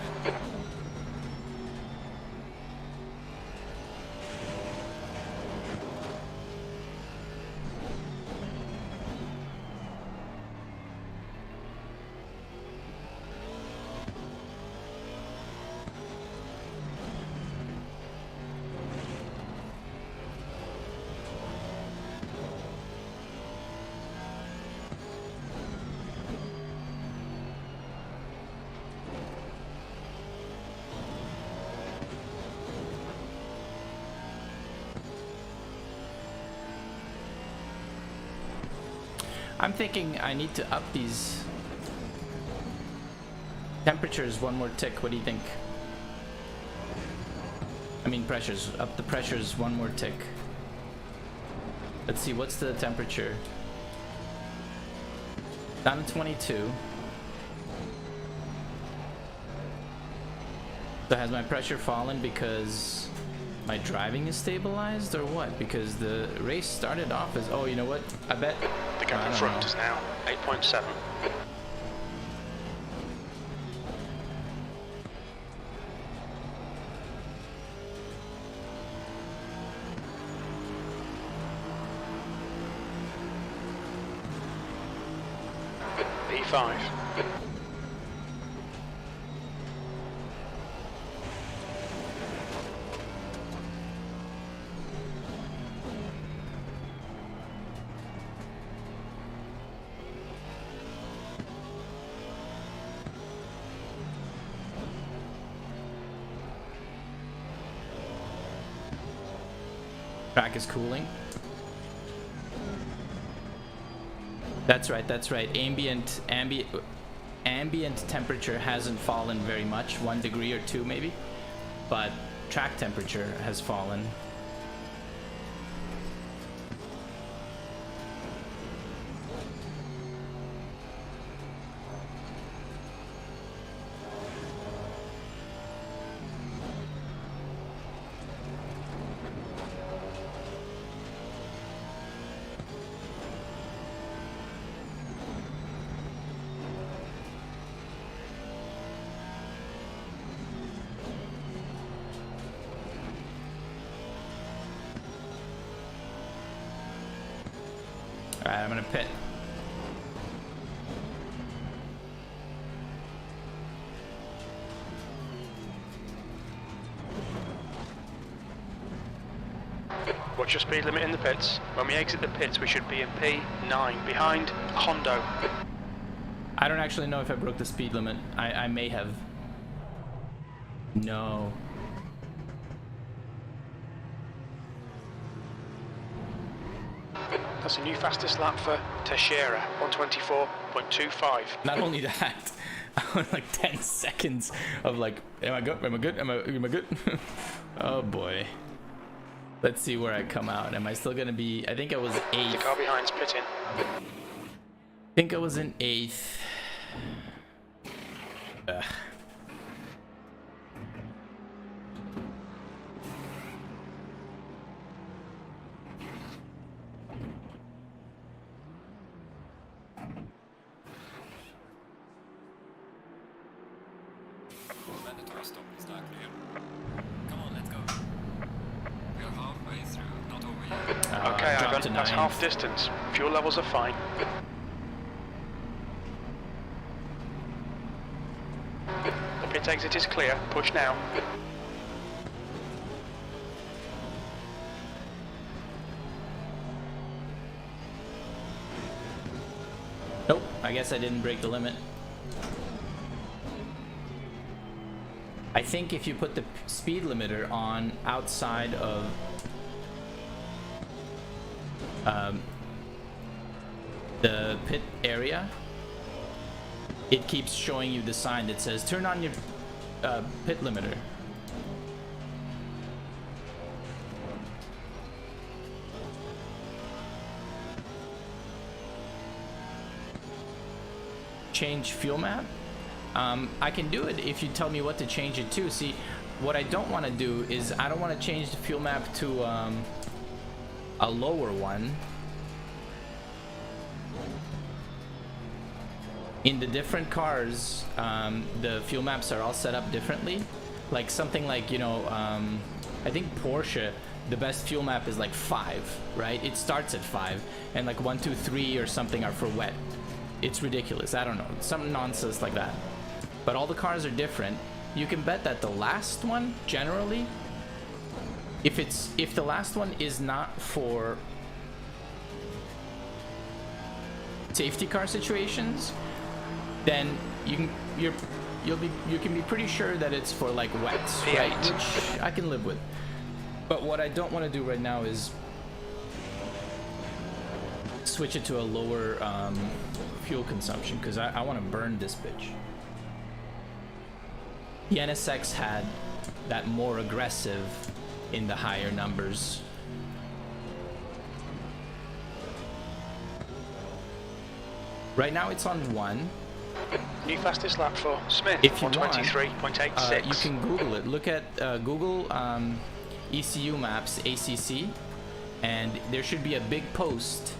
I'm thinking I need to up these temperatures one more tick. What do you think? I mean pressures. Up the pressures one more tick. Let's see, what's the temperature? Down to 22. So has my pressure fallen because my driving is stabilized or what? Because the race started off as, oh, you know what? I bet The gap in front is now 8.7. P5. Track is cooling. That's right, that's right. Ambient temperature hasn't fallen very much, 1 degree or 2 maybe, but track temperature has fallen. Alright, I'm gonna pit. What's your speed limit in the pits? When we exit the pits, we should be in P9, behind Hondo. I don't actually know if I broke the speed limit. I may have. No. That's a new fastest lap for Teixeira, 124.25. Not only that, I went like 10 seconds of like, am I good? Am I good? Am I good? Oh boy. Let's see where I come out. Am I still gonna be? I think I was The 8th. car behind's pitting. I think I was in 8th. Ugh. Mandatory stop is now clear. Come on, let's go. We are halfway through, not over yet. Okay, dropped Ivan, to that's 9th. half distance. Fuel levels are fine. The pit exit is clear. Push now. Nope, I guess I didn't break the limit. I think if you put the speed limiter on outside of the pit area, it keeps showing you the sign that says turn on your pit limiter. Change fuel map. I can do it if you tell me what to change it to. See, what I don't want to do is I don't want to change the fuel map to a lower one. In the different cars, the fuel maps are all set up differently. Like something like, you know, I think Porsche, the best fuel map is like 5, right? It starts at 5, and like 1, 2, 3 or something are for wet. It's ridiculous. I don't know, some nonsense like that. But all the cars are different. You can bet that the last one, generally, if the last one is not for safety car situations, then you can be pretty sure that it's for like wets, right? Which I can live with. But what I don't want to do right now is switch it to a lower fuel consumption, because I want to burn this bitch. The NSX had that more aggressive in the higher numbers. Right now it's on 1. New fastest lap for Smith, If you want, 123.86. you can Google it. Look at Google ECU maps ACC, and there should be a big post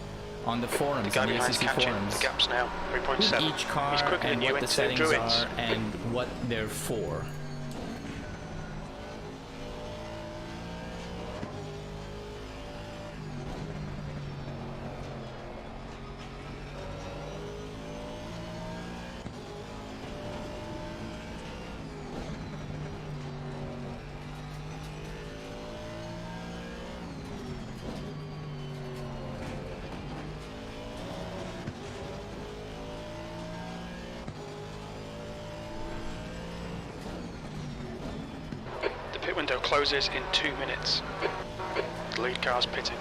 on the forums, The guy on the behind's ACC catching forums, the gaps now, with 3.7. each car He's quicker and than you what the into settings Druids. are and what they're for. The pit window closes in 2 minutes. The lead car's pitting.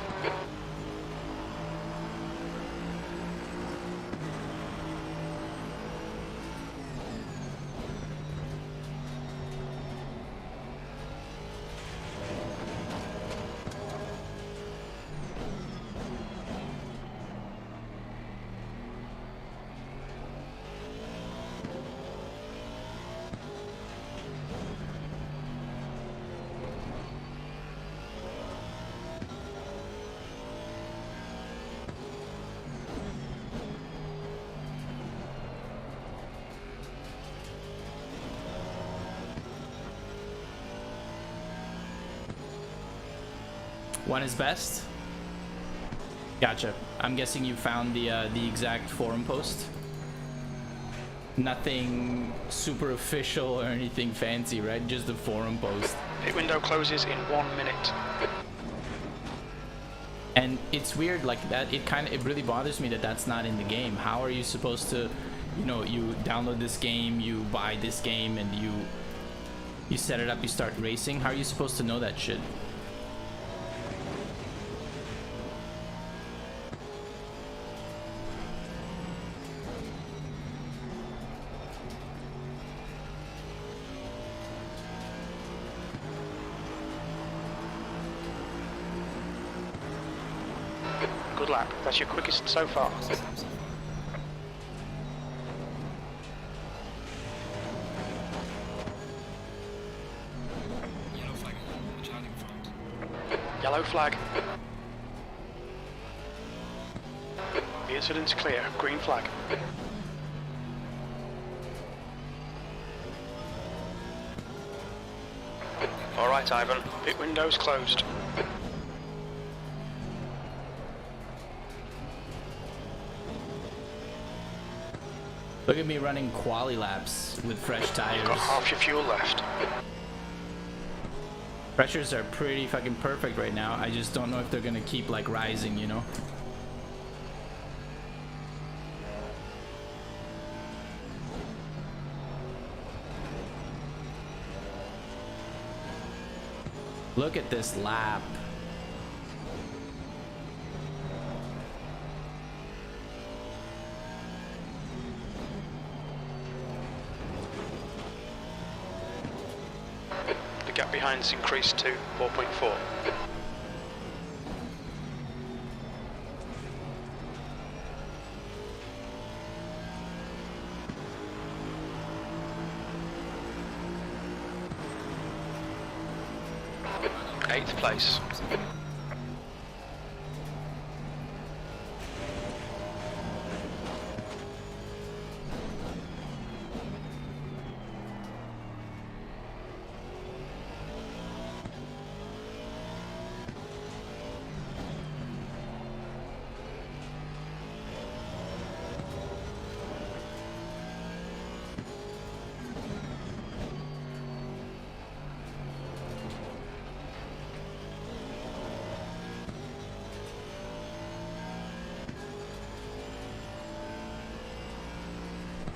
One is best. Gotcha. I'm guessing you found the exact forum post. Nothing super official or anything fancy, right? Just the forum post. Pit window closes in 1 minute. And it's weird like that. It really bothers me that that's not in the game. How are you supposed to, you know, you download this game, you buy this game, and you set it up, you start racing? How are you supposed to know that shit? Good lap. That's your quickest so far. Yellow flag, watch out in front. Yellow flag. The incident's clear. Green flag. All right, Ivan. Pit window's closed. Look at me running quali laps with fresh tires. You've got half your fuel left. Pressures are pretty fucking perfect right now. I just don't know if they're gonna keep like rising, you know? Look at this lap. The gap behind's increased to 4.4. Eighth place.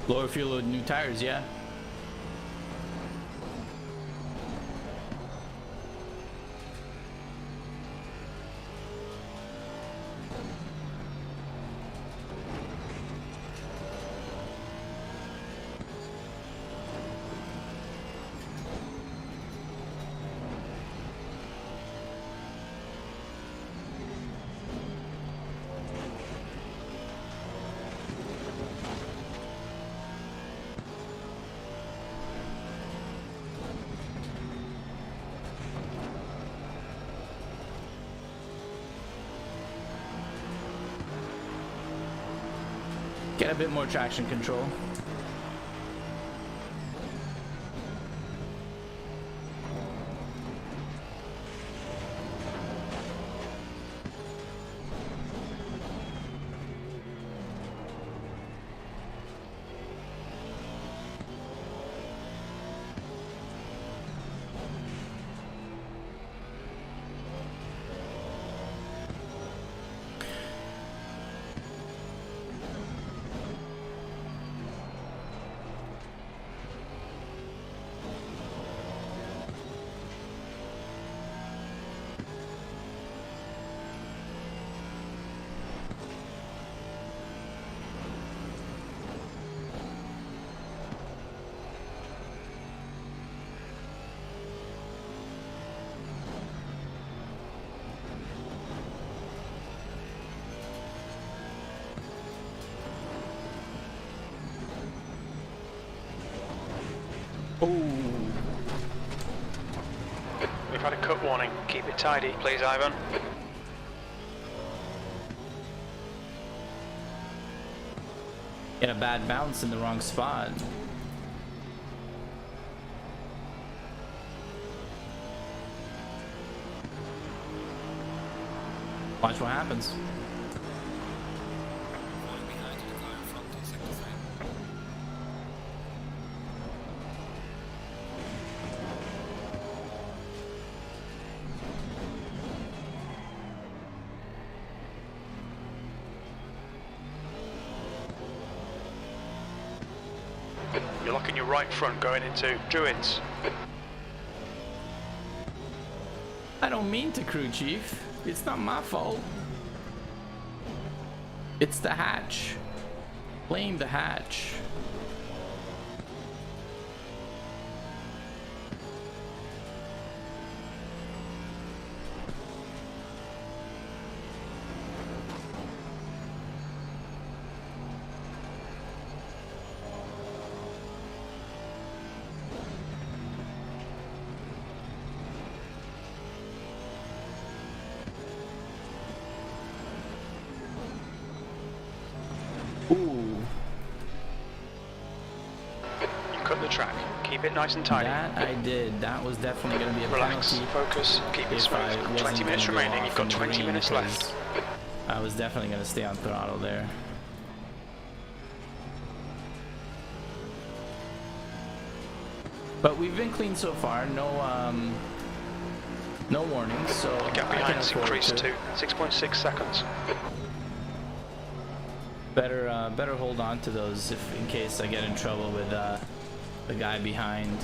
Lower fuel load, new tires, yeah. Get a bit more traction control. We've had a cut warning. Keep it tidy, please, Ivan. Get a bad bounce in the wrong spot. Watch what happens. Falling behind the car in front on sector 3. You're locking your right front going into Druids. I don't mean to, crew chief. It's not my fault. It's the hatch. Blame the hatch. Ooh. You cut the track. Keep it nice and tidy. That I did. That was definitely going to be a Relax, penalty. focus, keep it If I smooth. wasn't 20 minutes gonna go remaining, off you've got in the 20 green, minutes because left. I was definitely going to stay on throttle there. But we've been clean so far. No warnings. So The gap I can behind's afford increased to 6.6 seconds. better hold on to those in case I get in trouble with the guy behind.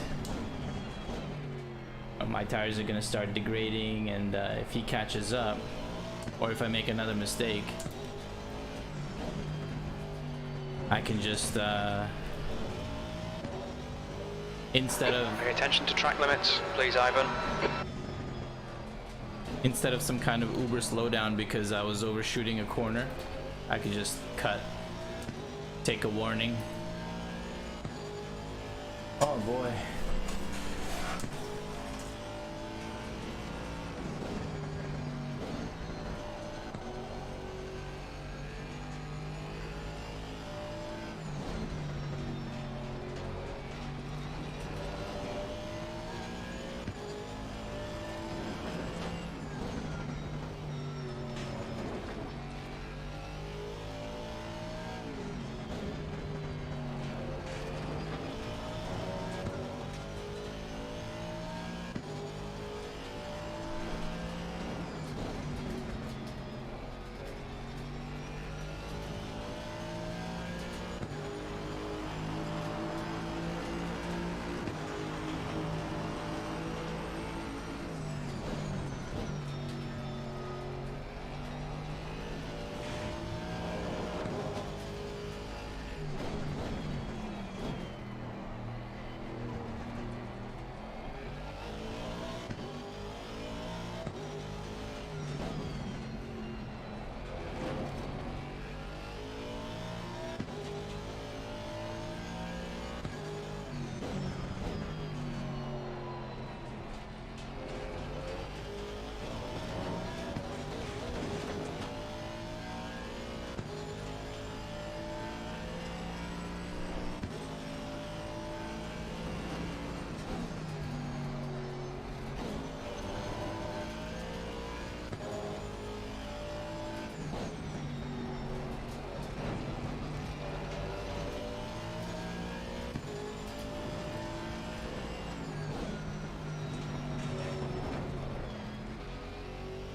My tires are gonna start degrading, and if he catches up, or if I make another mistake, I can just instead of Pay attention to track limits, please, Ivan. instead of some kind of uber slowdown because I was overshooting a corner, I could just cut, take a warning. Oh boy.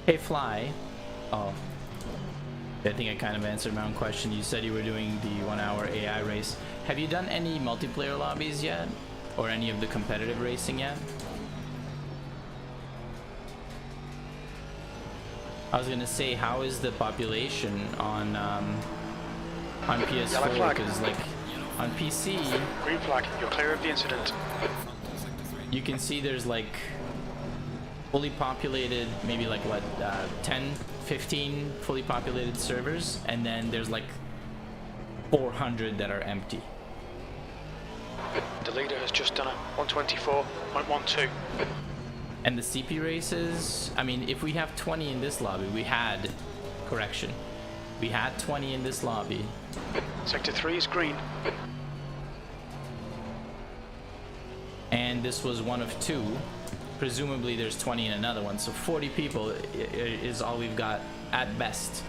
Hey, Fly. Oh, I think I kind of answered my own question. You said you were doing the 1 hour AI race. Have you done any multiplayer lobbies yet? Or any of the competitive racing yet? I was gonna say, how is the population on PS4? Because like on PC, Green flag, you're clear of the incident. you can see there's like fully populated, maybe like what, 10, 15 fully populated servers, and then there's like 400 that are empty. The leader has just done a 124.12. And the CP races, I mean, if we have 20 in this lobby, we had 20 in this lobby. Sector 3 is green. And this was one of 2. Presumably there's 20 in another one, so 40 people is all we've got at best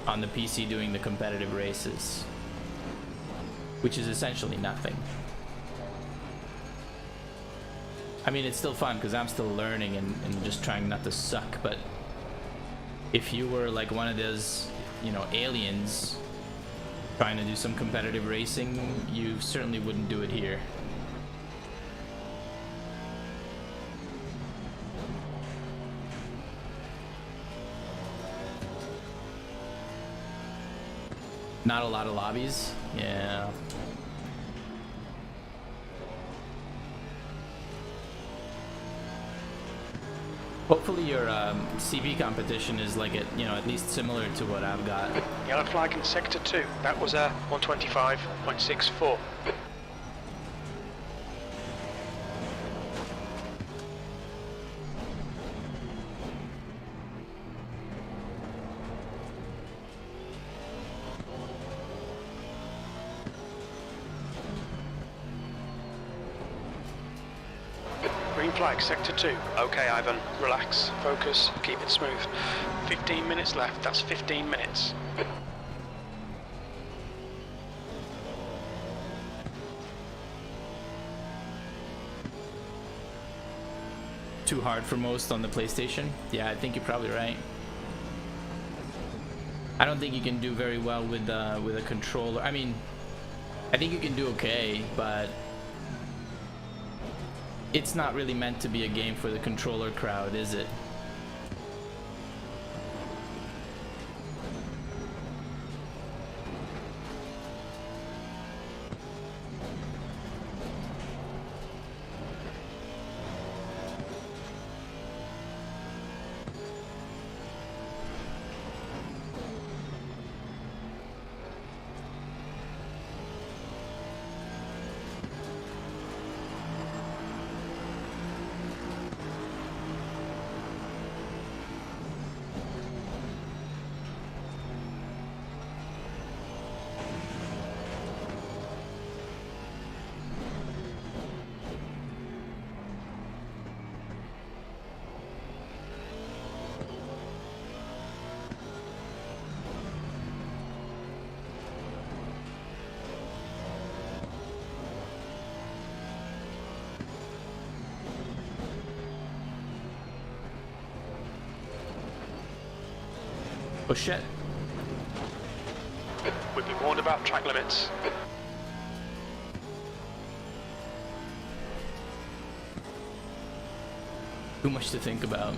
on the PC doing the competitive races, which is essentially nothing. I mean, it's still fun because I'm still learning and just trying not to suck, but if you were like one of those, you know, aliens trying to do some competitive racing, you certainly wouldn't do it here. Not a lot of lobbies. Yeah. Hopefully your CB competition is like at least similar to what I've got. Yellow flag in sector 2. That was a 125.64. Green flag, sector 2. Okay, Ivan, relax, focus, keep it smooth. 15 minutes left, that's 15 minutes. Too hard for most on the PlayStation? Yeah, I think you're probably right. I don't think you can do very well with a controller. I mean, I think you can do okay, but it's not really meant to be a game for the controller crowd, is it? Oh shit. We've been warned about track limits. Too much to think about.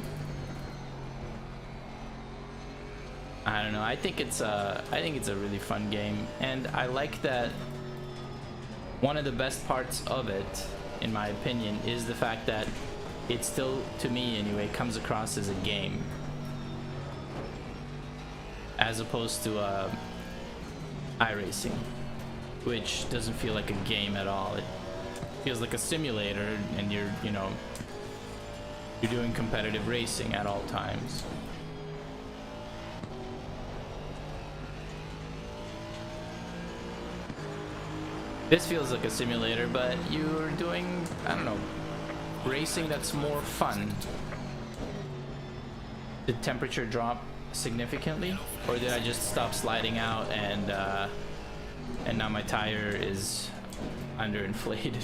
I don't know. I think it's a really fun game, and I like that one of the best parts of it, in my opinion, is the fact that it still, to me anyway, comes across as a game, as opposed to iRacing, which doesn't feel like a game at all. It feels like a simulator, and you're doing competitive racing at all times. This feels like a simulator, but you're doing, I don't know, racing that's more fun. Did temperature drop significantly, or did I just stop sliding out and now my tire is underinflated?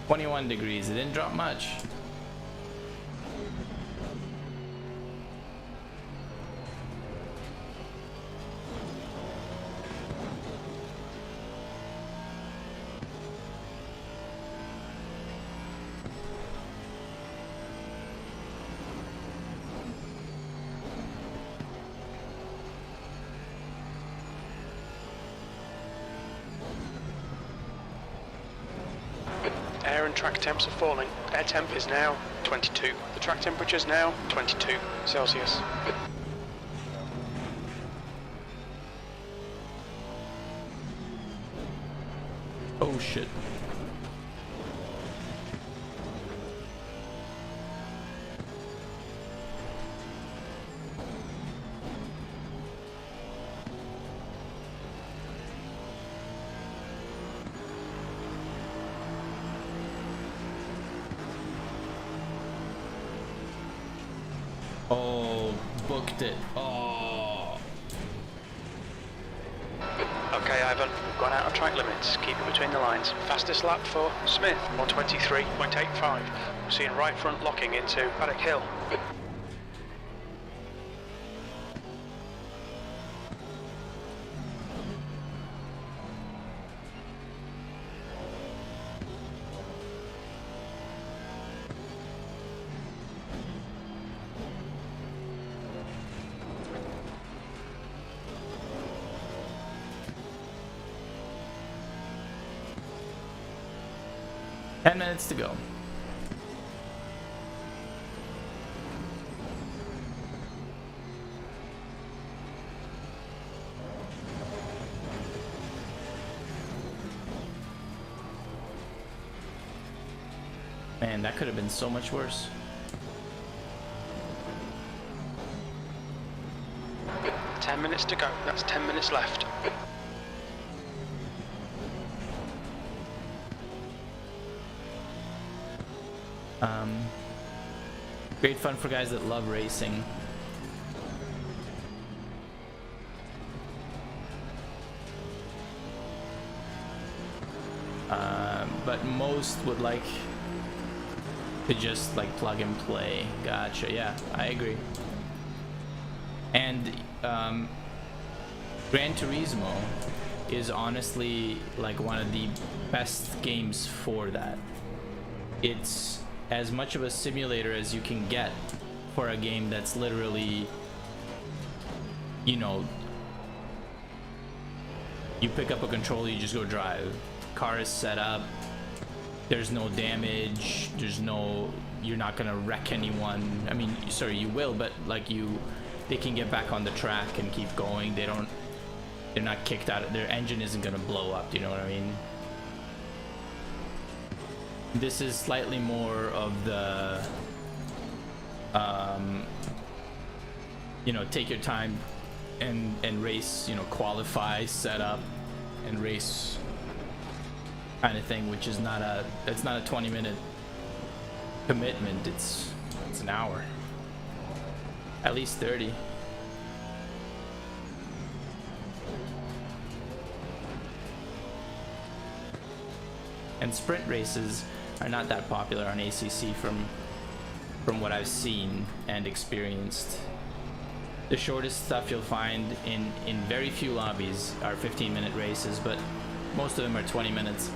21 degrees. It didn't drop much. Air and track temps are falling. Air temp is now 22. The track temperature is now 22 Celsius. Oh shit. Oh, booked it. Oh. Okay, Ivan, we've gone out of track limits. Keep it between the lines. Fastest lap for Smith, 123.85. We're seeing right front locking into Paddock Hill. Ten minutes to go. Man, that could have been so much worse. Ten minutes to go. That's 10 minutes left. Great fun for guys that love racing. But most would like to just like plug and play. Gotcha. Yeah, I agree. And Gran Turismo is honestly like one of the best games for that. It's as much of a simulator as you can get for a game that's literally, you know, you pick up a controller, you just go drive. Car is set up, there's no damage, you're not gonna wreck anyone. I mean, sorry, you will, but like they can get back on the track and keep going. They're not kicked out, their engine isn't gonna blow up, do you know what I mean? This is slightly more of the, you know, take your time and race, you know, qualify, set up, and race kind of thing, which is it's not a 20-minute commitment. It's an hour, at least 30. And sprint races are not that popular on ACC from what I've seen and experienced. The shortest stuff you'll find in very few lobbies are 15-minute races, but most of them are 20 minutes.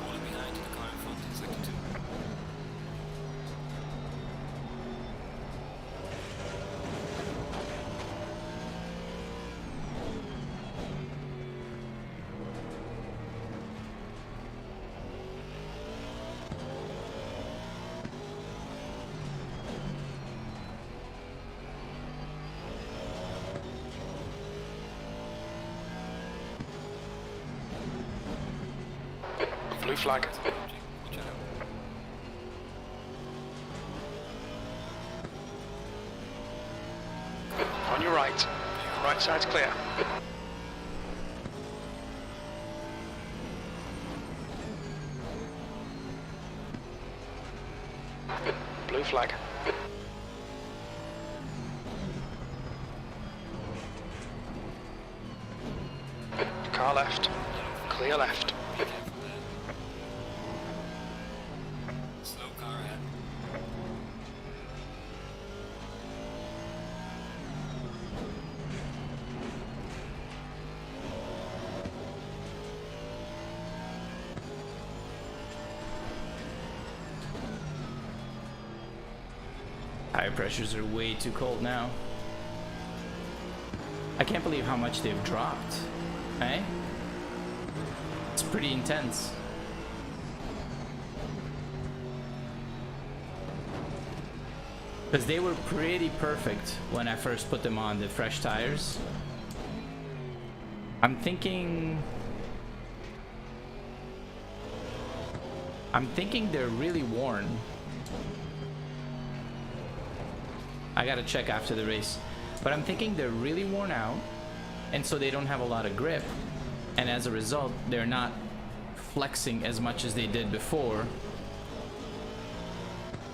Falling behind the car in front in second 2. Blue flag. Watch out. On your right. Right side's clear. Blue flag. Car left. Clear left. Tire pressures are way too cold now. I can't believe how much they've dropped, eh? It's pretty intense. Because they were pretty perfect when I first put them on, the fresh tires. I'm thinking they're really worn. I gotta check after the race. But I'm thinking they're really worn out, and so they don't have a lot of grip. And as a result, they're not flexing as much as they did before.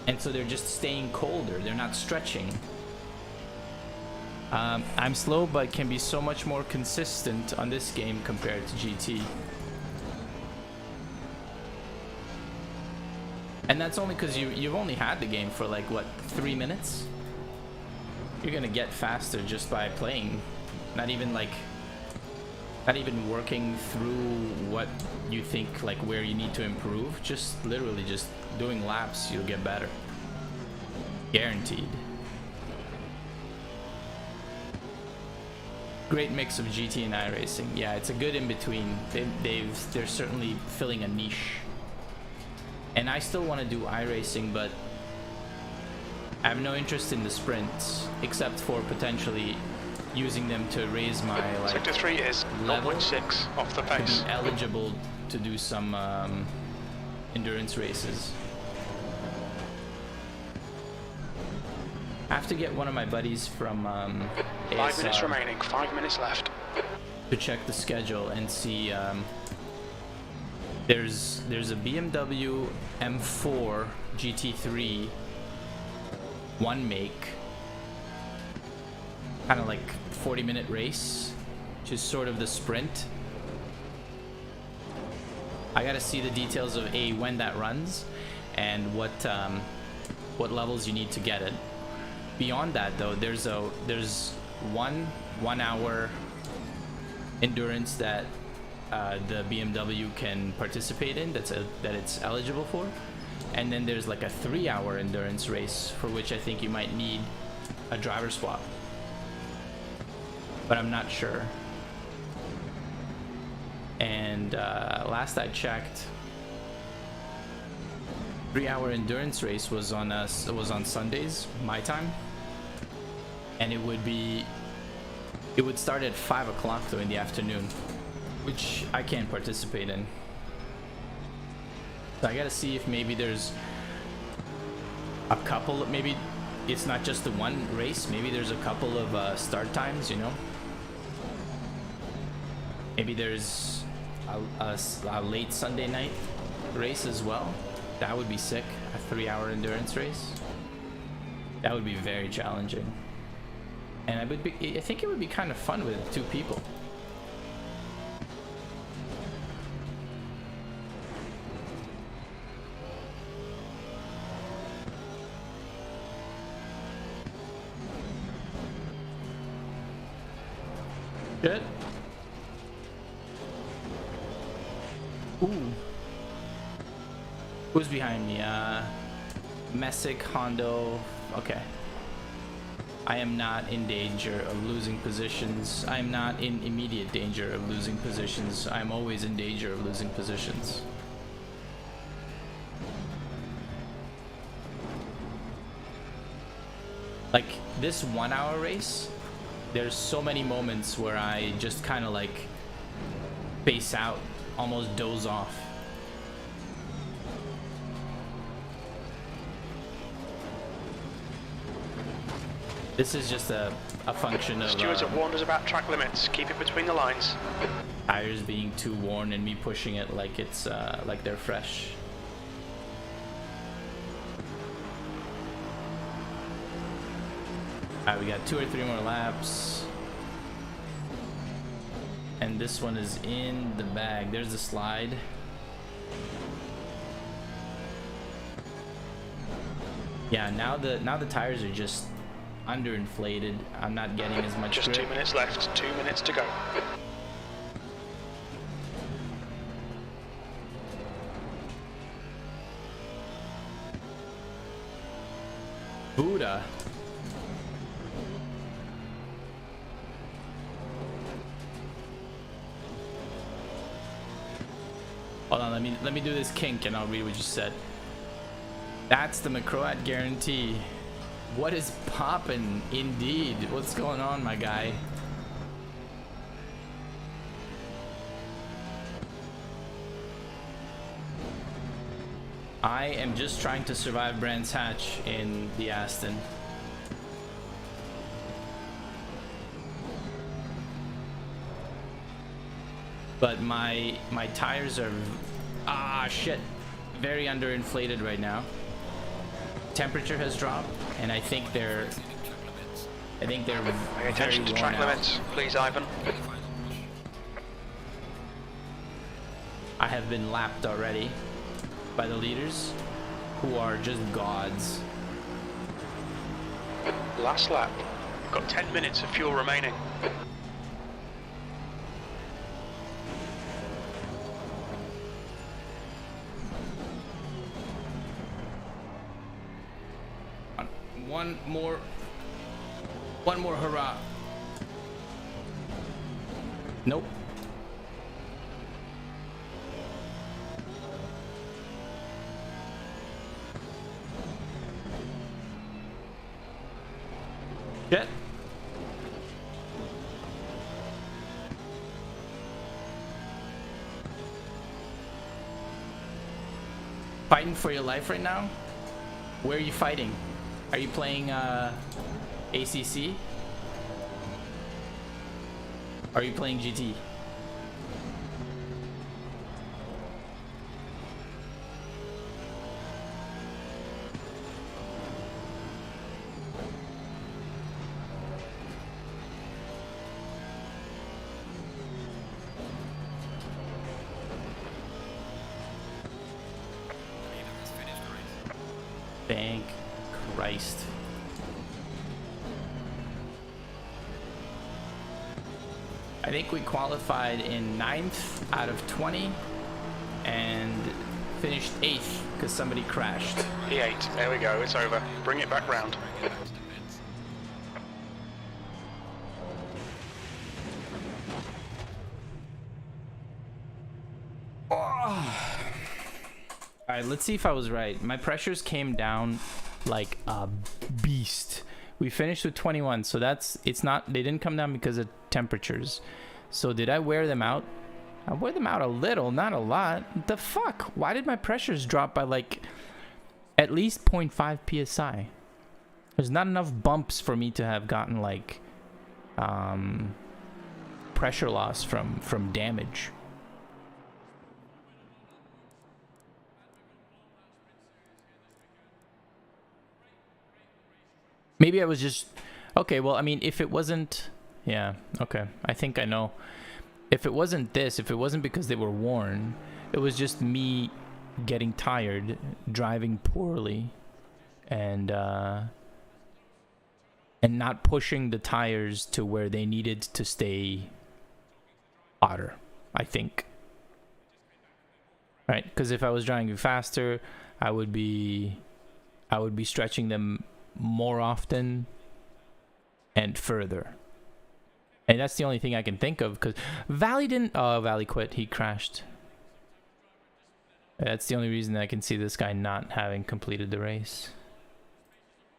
And so they're just staying colder. They're not stretching. I'm slow, but can be so much more consistent on this game compared to GT. And that's only because you've only had the game for like, what, 3 minutes? You're gonna get faster just by playing. Not even working through what you think, like where you need to improve. Just literally just doing laps, you'll get better. Guaranteed. Great mix of GT and iRacing. Yeah, it's a good in-between. They're certainly filling a niche. And I still want to do iRacing, but I have no interest in the sprints, except for potentially using them to raise my Sector 3 is level 0.6 off the pace. to be eligible to do some endurance races. I have to get one of my buddies from 5 minutes remaining, 5 minutes left. to check the schedule and see. There's a BMW M4 GT3 one make, kind of like 40-minute race, which is sort of the sprint. I gotta see the details of when that runs and what levels you need to get it. Beyond that, though, there's one hour endurance that the BMW can participate in, that it's eligible for, and then there's like a 3-hour endurance race for which I think you might need a driver swap, but I'm not sure. And last I checked, 3-hour endurance race was on Sundays, my time, and it would start at 5 o'clock though in the afternoon, which I can't participate in. So I gotta see if maybe there's a couple, maybe it's not just the one race, maybe there's a couple of start times, you know? Maybe there's a late Sunday night race as well. That would be sick, a 3-hour endurance race. That would be very challenging. And I think it would be kind of fun with 2 people. Good. Ooh. Who's behind me? Messick, Hondo. Okay. I am not in danger of losing positions. I am not in immediate danger of losing positions. I'm always in danger of losing positions. Like this 1-hour race, there's so many moments where I just kind of like pace out, almost doze off. This is just a function of Stewards have warned us about track limits. Keep it between the lines. tires being too worn and me pushing it like it's like they're fresh. Alright, we got 2 or 3 more laps. And this one is in the bag. There's the slide. Yeah, now the tires are just underinflated. I'm not getting as much Just grip. 2 minutes left, 2 minutes to go. Buddha. Hold on, let me do this kink and I'll read what you said. That's the McCroat guarantee. What is poppin'? Indeed. What's going on, my guy? I am just trying to survive Brands Hatch in the Aston. But my tires are shit, very underinflated right now. Temperature has dropped, and I think they're Pay very attention to worn track out. limits, please, Ivan. I have been lapped already by the leaders, who are just gods. Last lap. Got 10 minutes of fuel remaining. One more hurrah. Nope. Shit. Fighting for your life right now? Where are you fighting? Are you playing ACC? Are you playing GT? Thank Christ. I think we qualified in 9th out of 20 and finished 8th because somebody crashed. P8, there we go, it's over. Bring it back round. Alright, let's see if I was right. My pressures came down like a beast. We finished with 21, so it's not, they didn't come down because of temperatures. So did I wear them out? I wore them out a little, not a lot. The fuck? Why did my pressures drop by like at least 0.5 psi? There's not enough bumps for me to have gotten like pressure loss from damage. Maybe I was just okay. Well, I mean, if it wasn't, yeah, okay. I think I know. If it wasn't this, if it wasn't because they were worn, it was just me getting tired, driving poorly, and not pushing the tires to where they needed to stay hotter. I think. Right? Because if I was driving faster, I would be stretching them more often and further, and that's the only thing I can think of. Because Valley quit. He crashed. That's the only reason I can see this guy not having completed the race.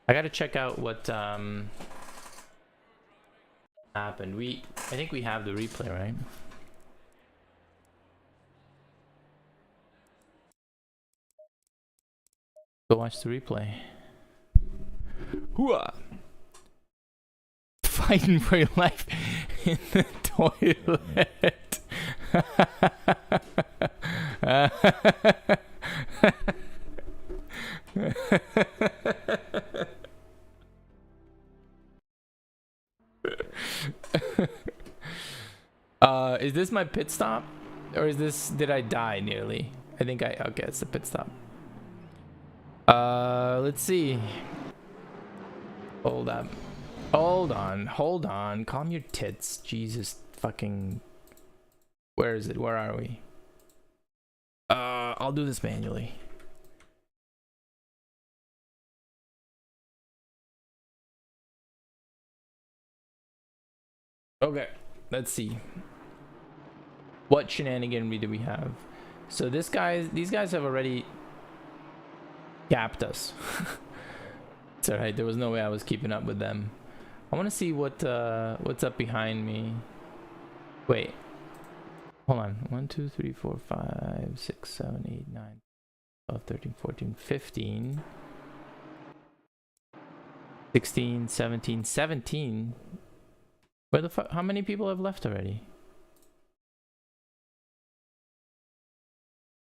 I gotta check out what happened. I think we have the replay, right? Go watch the replay. Hooah! Fighting for your life in the toilet. Is this my pit stop? Or did I die nearly? Okay, it's the pit stop. Let's see. Hold up. Hold on. Calm your tits. Jesus fucking. Where is it? Where are we? I'll do this manually. Okay, let's see. What shenaniganry do we have? So these guys have already gapped us. It's alright, there was no way I was keeping up with them. I want to see what's up behind me. Wait. Hold on. 1, 2, 3, 4, 5, 6, 7, 8, 9, 12, 13, 14, 15. 16, 17, 17. Where the fuck? How many people have left already?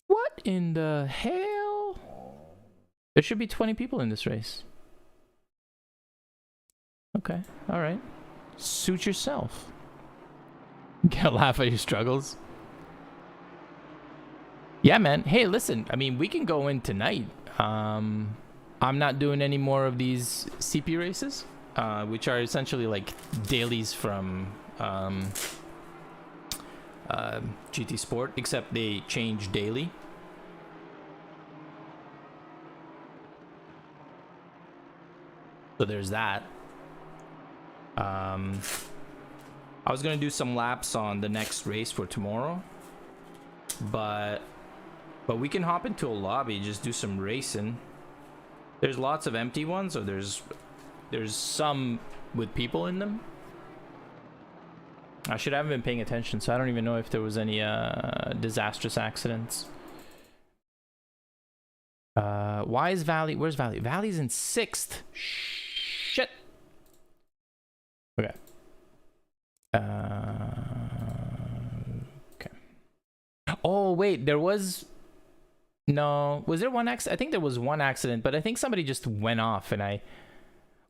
What in the hell? There should be 20 people in this race. Okay, alright. Suit yourself. Can't laugh at your struggles. Yeah, man. Hey, listen. I mean, we can go in tonight. I'm not doing any more of these CP races, which are essentially like dailies from GT Sport, except they change daily. So there's that. I was gonna do some laps on the next race for tomorrow, but we can hop into a lobby, just do some racing. There's lots of empty ones, or there's some with people in them. I should haven't been paying attention, so I don't even know if there was any disastrous accidents. Why is Valley? Where's Valley? Valley's in 6th. Shit. Okay. Okay. Oh wait, there was. No, was there one accident? I think there was one accident, but I think somebody just went off, and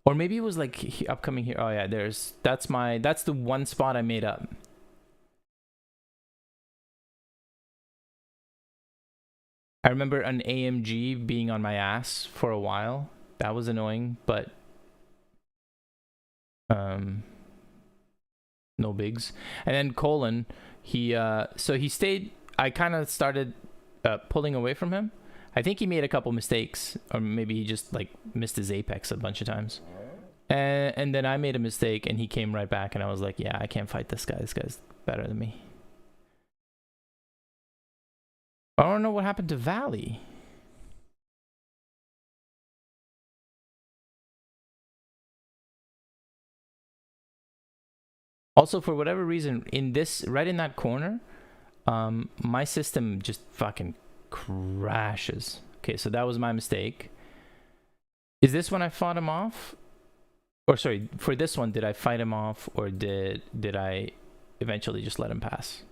or maybe it was like upcoming here. Oh yeah, that's the one spot I made up. I remember an AMG being on my ass for a while. That was annoying, but no bigs. And then Colin, so he stayed. I kind of started pulling away from him. I think he made a couple mistakes, or maybe he just like missed his apex a bunch of times. And then I made a mistake, and he came right back, and I was like, yeah, I can't fight this guy. This guy's better than me. I don't know what happened to Valley. Also, for whatever reason, right in that corner, my system just fucking crashes. Okay, so that was my mistake. Is this when I fought him off? Or sorry, for this one, did I fight him off, or did I eventually just let him pass?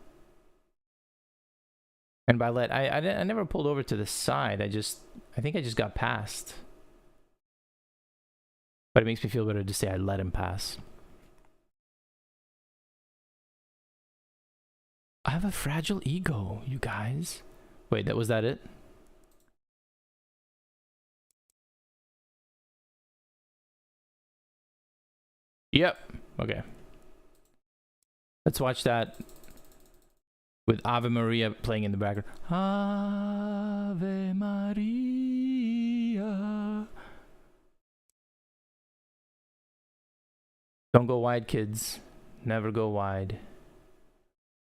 And by I never pulled over to the side. I think I just got past. But it makes me feel better to say I let him pass. I have a fragile ego, you guys. Wait, was that it? Yep. Okay. Let's watch that with Ave Maria playing in the background. Ave Maria. Don't go wide, kids. Never go wide.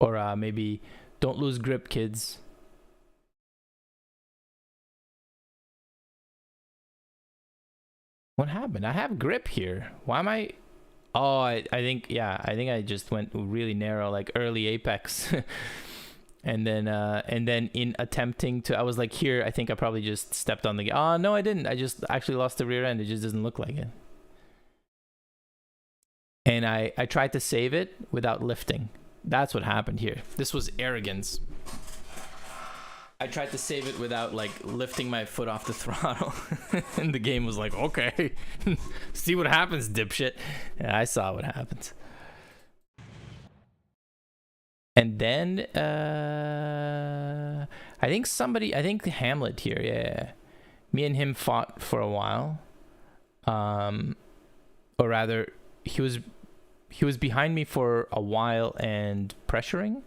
Or maybe don't lose grip, kids. What happened? I have grip here. Why am I... Oh, I think I just went really narrow, like early apex. and then in attempting to... I was like, here, I think I probably just stepped on the... Oh, no, I didn't. I just actually lost the rear end. It just doesn't look like it. And I tried to save it without lifting. That's what happened here. This was arrogance. I tried to save it without like lifting my foot off the throttle. And the game was like, okay, see what happens, dipshit. Yeah, I saw what happened. And then I think Hamlet here, yeah. Me and him fought for a while. Or rather, he was behind me for a while and pressuring.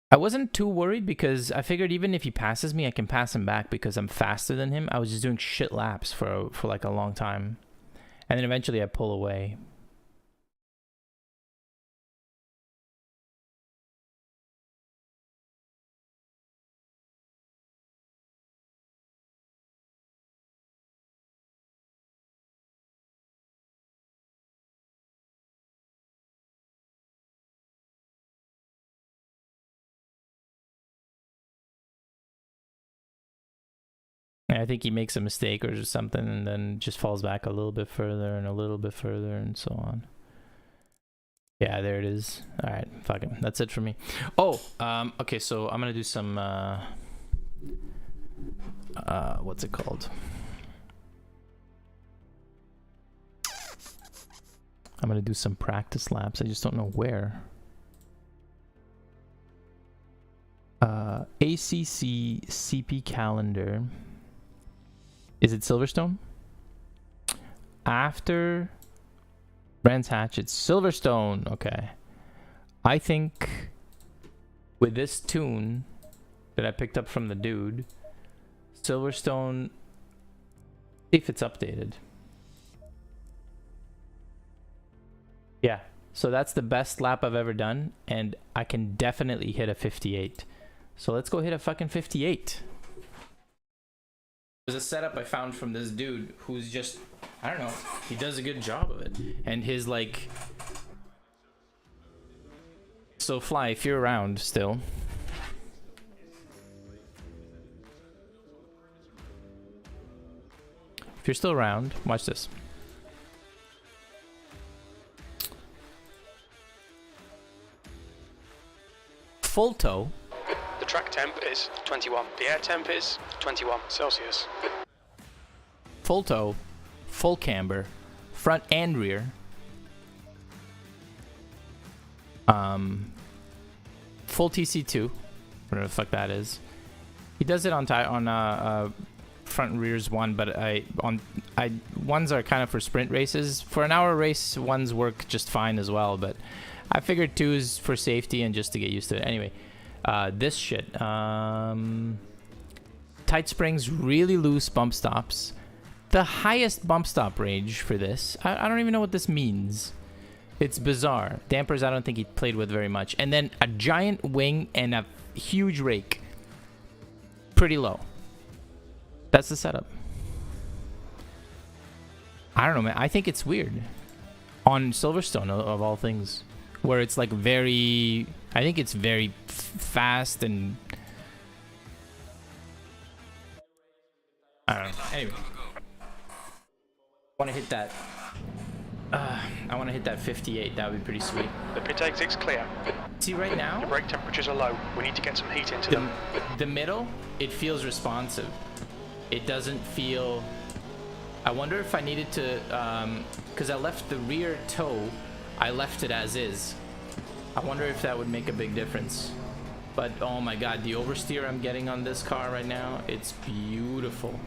I wasn't too worried because I figured even if he passes me, I can pass him back because I'm faster than him. I was just doing shit laps for like a long time. And then eventually I pull away. And I think he makes a mistake or something and then just falls back a little bit further and a little bit further and so on. Yeah, there it is. All right, fuck him. That's it for me. Oh, okay, so I'm gonna do some, what's it called? I'm gonna do some practice laps. I just don't know where. ACC CP calendar. Is it Silverstone? After Brands Hatch, it's Silverstone. Okay. I think with this tune that I picked up from the dude, Silverstone, see if it's updated. Yeah. So that's the best lap I've ever done, and I can definitely hit a 58. So let's go hit a fucking 58. There's a setup I found from this dude who's just, I don't know, he does a good job of it. And his like, so Fly, if you're around still. If you're still around, watch this. Full tow. The track temp is 21. The air temp is 21 Celsius. Full tow, full camber, front and rear. Full TC2, whatever the fuck that is. He does it on front and rears one, but ones are kind of for sprint races. For an hour race, ones work just fine as well, but I figured two is for safety and just to get used to it. Anyway, this shit. Tight springs, really loose bump stops. The highest bump stop range for this. I don't even know what this means. It's bizarre. Dampers, I don't think he played with very much. And then a giant wing and a huge rake. Pretty low. That's the setup. I don't know, man. I think it's weird. On Silverstone, of all things. Where it's like very... I think it's very fast and... I don't know. Anyway. I want to hit that... I want to hit that 58. That would be pretty sweet. The pit exit's clear. See, right now... The brake temperatures are low. We need to get some heat into them. The middle, it feels responsive. It doesn't feel... I wonder if I needed to... because I left the rear toe, I left it as is. I wonder if that would make a big difference. But oh my god, the oversteer I'm getting on this car right now, it's beautiful.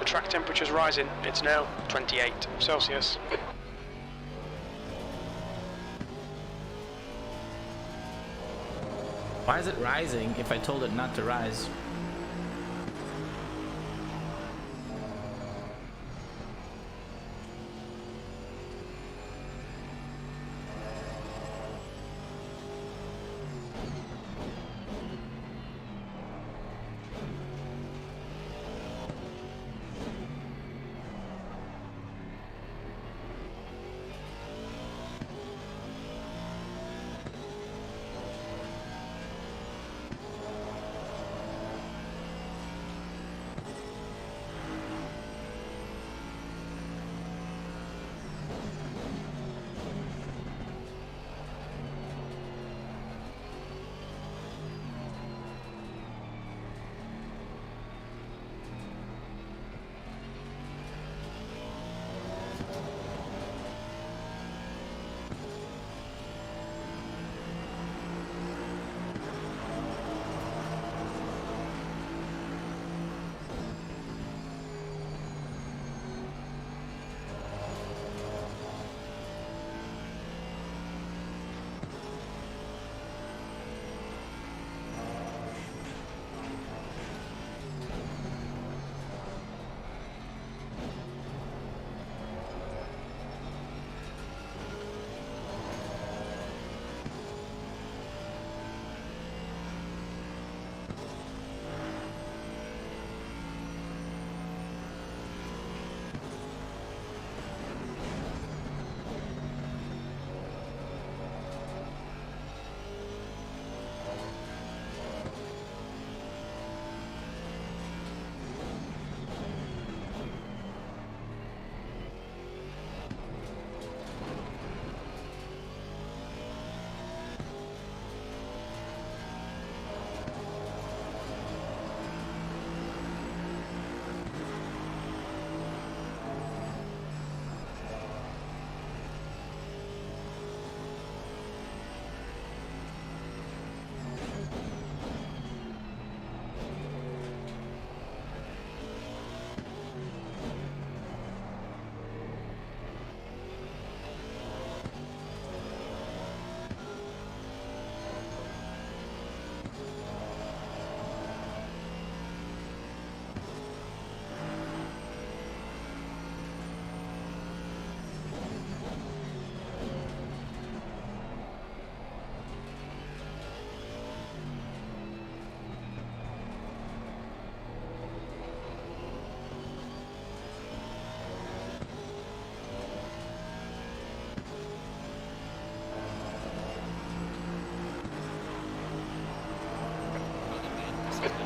Track temperature's rising. It's now 28 Celsius. Why is it rising if I told it not to rise?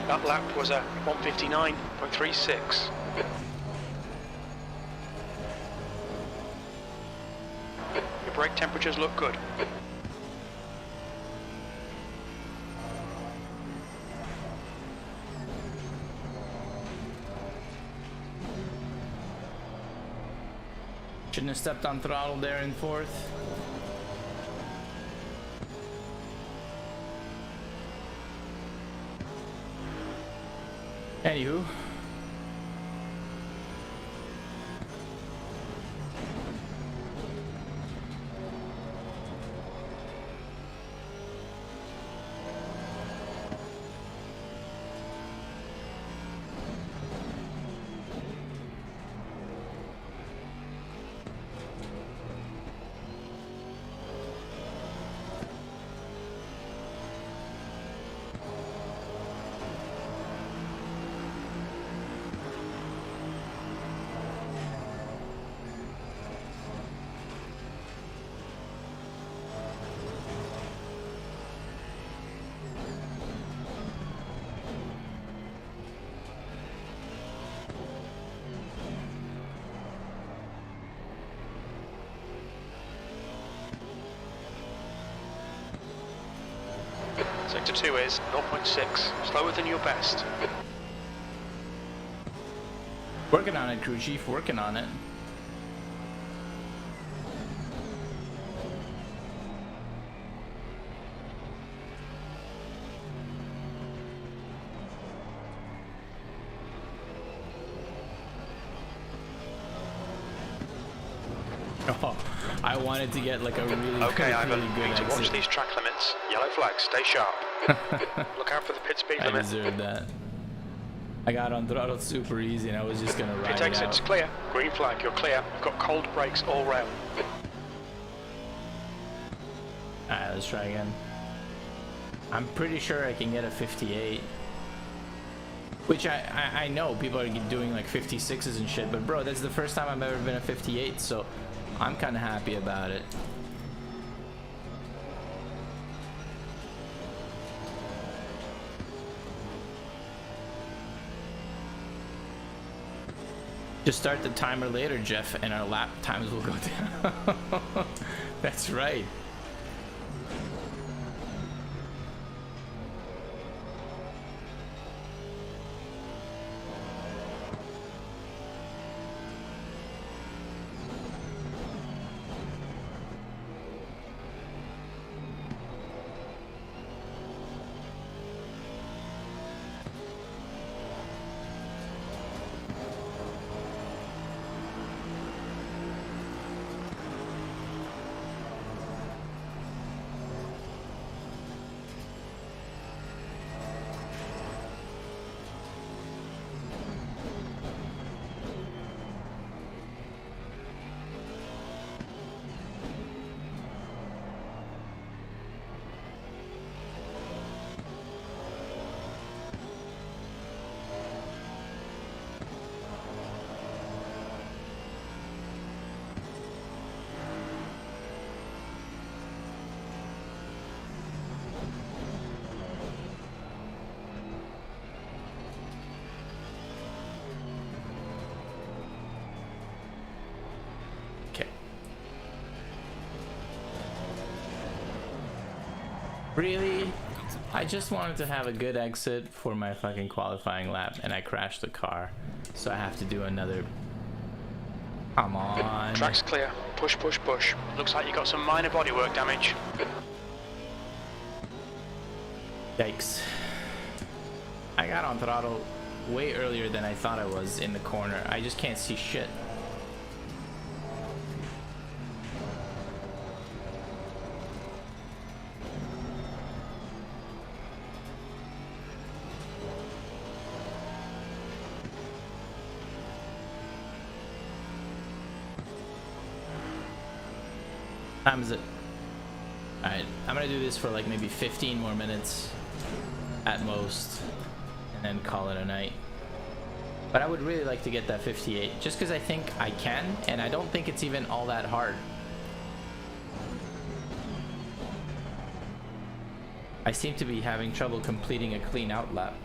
That lap was a 1:59.36. Your brake temperatures look good. Shouldn't have stepped on throttle there in fourth. Anywho. Sector 2 is 0.6, slower than your best. Working on it, crew chief, working on it. Oh, I wanted to get like a really, Okay, Ivan, really good need to watch exit. these track limits. Yellow flag, stay sharp. Look out for the pit speed I limit. deserved that. I got on throttle super easy and I was just gonna ride Pit it exit's out. clear. Green flag, you're clear. You've got cold brakes all round. Alright, let's try again. I'm pretty sure I can get a 58. Which I know people are doing like 56s and shit, but bro, that's the first time I've ever been a 58, so I'm kind of happy about it. Just start the timer later, Jeff, and our lap times will go down. That's right. Really? I just wanted to have a good exit for my fucking qualifying lap and I crashed the car. So I have to do another. Come on. Track's clear. Push, push, push. Looks like you got some minor bodywork damage. Yikes. I got on throttle way earlier than I thought I was in the corner. I just can't see shit. Time is it? Alright, I'm gonna do this for like maybe 15 more minutes at most and then call it a night. But I would really like to get that 58 just because I think I can, and I don't think it's even all that hard. I seem to be having trouble completing a clean out lap.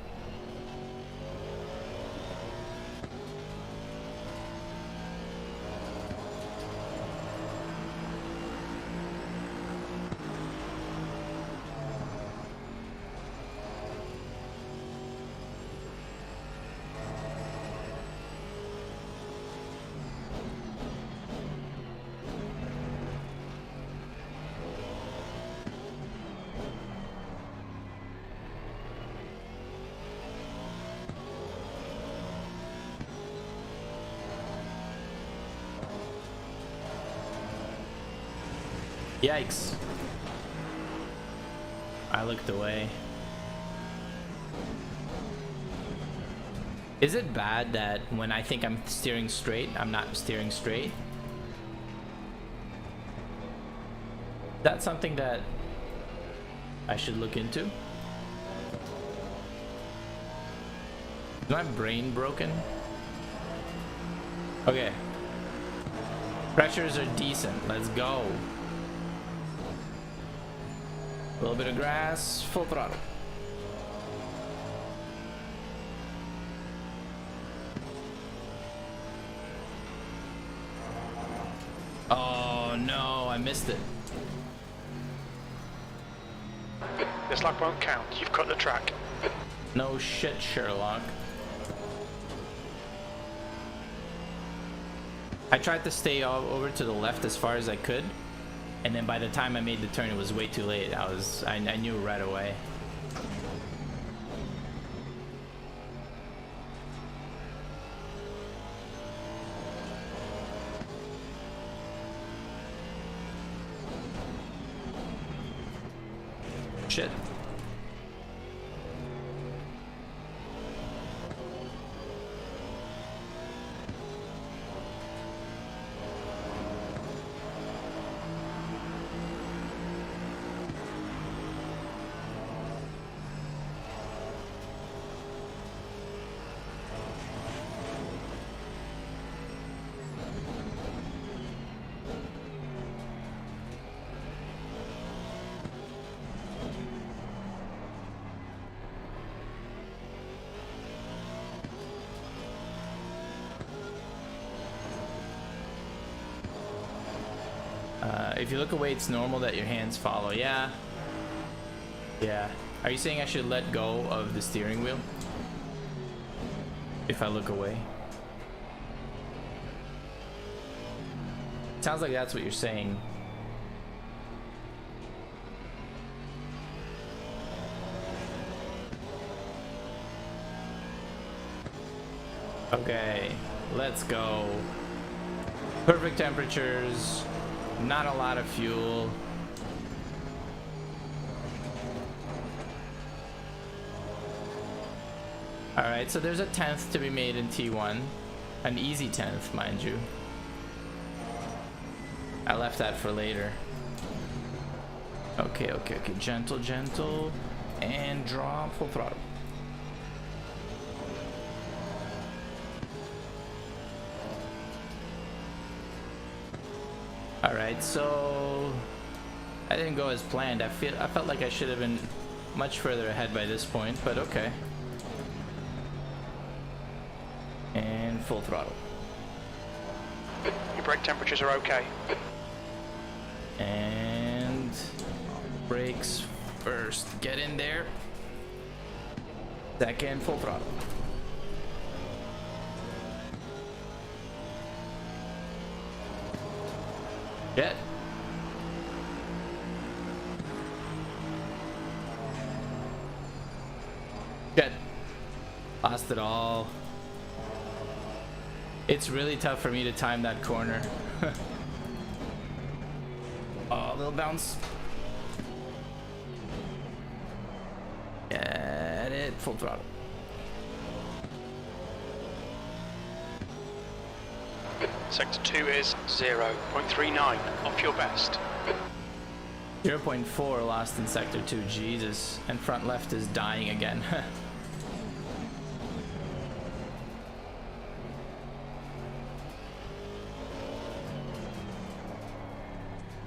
Yikes. I looked away. Is it bad that when I think I'm steering straight, I'm not steering straight? That's something that I should look into. Is my brain broken? Okay. Pressures are decent. Let's go. A little bit of grass, full throttle. Oh no, I missed it. This lap won't count. You've cut the track. No shit, Sherlock. I tried to stay over to the left as far as I could, and then by the time I made the turn, it was way too late. I knew right away. Shit. If you look away, it's normal that your hands follow. Yeah. Yeah. Are you saying I should let go of the steering wheel if I look away? Sounds like that's what you're saying. Okay, let's go. Perfect temperatures. Not a lot of fuel. Alright, so there's a 10th to be made in T1. An easy 10th, mind you. I left that for later. Okay. Gentle, gentle. And drop full throttle. Alright, so I didn't go as planned. I felt like I should have been much further ahead by this point, but okay. And full throttle. Your brake temperatures are okay. And brakes first. Get in there. Second, full throttle. Jet. Jet. Lost it all. It's really tough for me to time that corner. Oh, little bounce. Get it. Full throttle. Sector 2 is 0.39 off your best. 0.4 lost in sector 2. Jesus. And front left is dying again.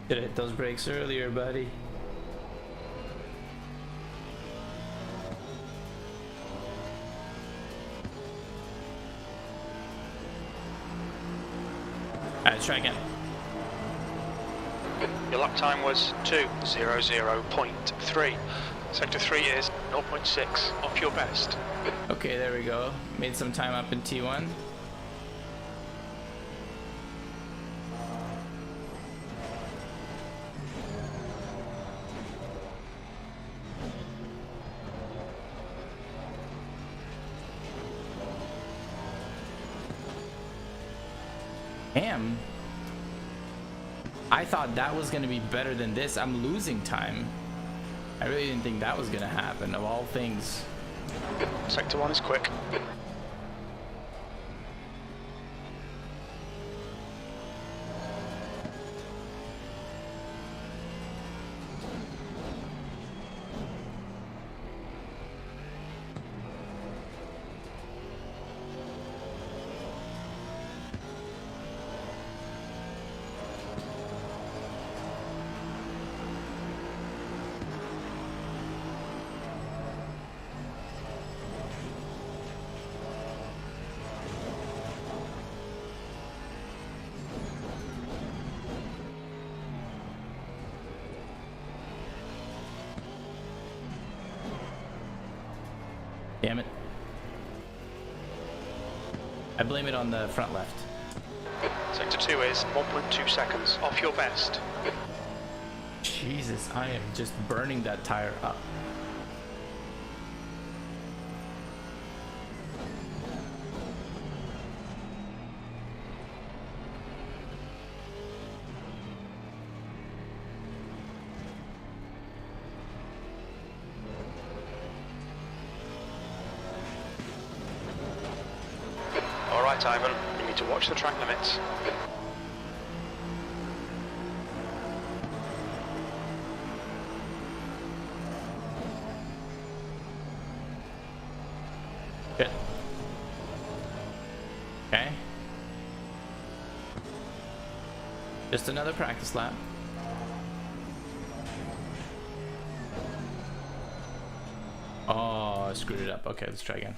Should have hit those brakes earlier, buddy. Alright, let's try again. Your lap time was 2:00.3. Sector 3 is 0.6 off your best. Okay, there we go. Made some time up in T1. Damn. I thought that was going to be better than this. I'm losing time. I really didn't think that was going to happen, of all things. Sector 1 is quick. Damn it. I blame it on the front left. Sector 2 is 1.2 seconds off your best. Jesus, I am just burning that tire up. Alright, Ivan, you need to watch the track limits. Good. Okay. Just another practice lap. Oh, I screwed it up. Okay, let's try again.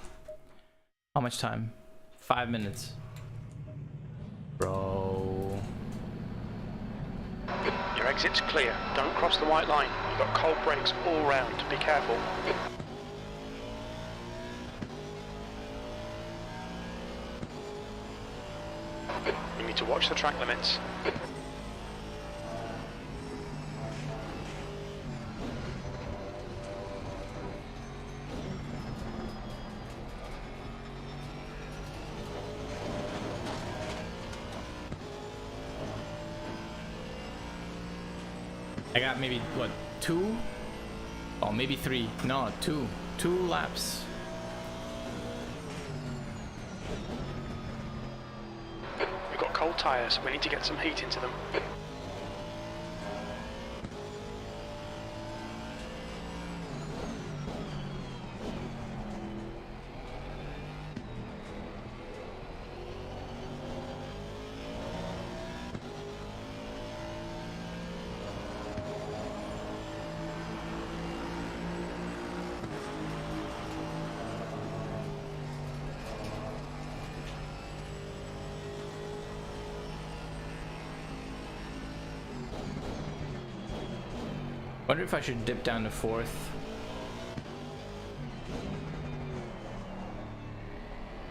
How much time? 5 minutes. Bro. Your exit's clear. Don't cross the white line. You've got cold brakes all round. Be careful. You need to watch the track limits. I got maybe, what, 2? Oh, maybe 3. No, 2. 2 laps. We've got cold tyres. We need to get some heat into them. Wonder if I should dip down to 4th.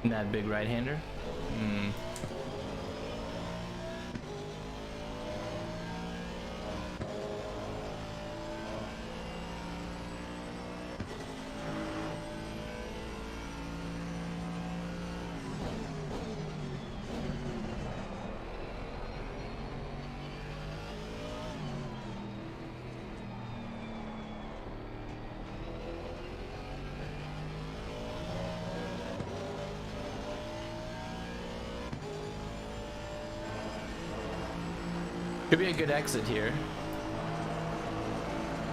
In that big right-hander. Could be a good exit here.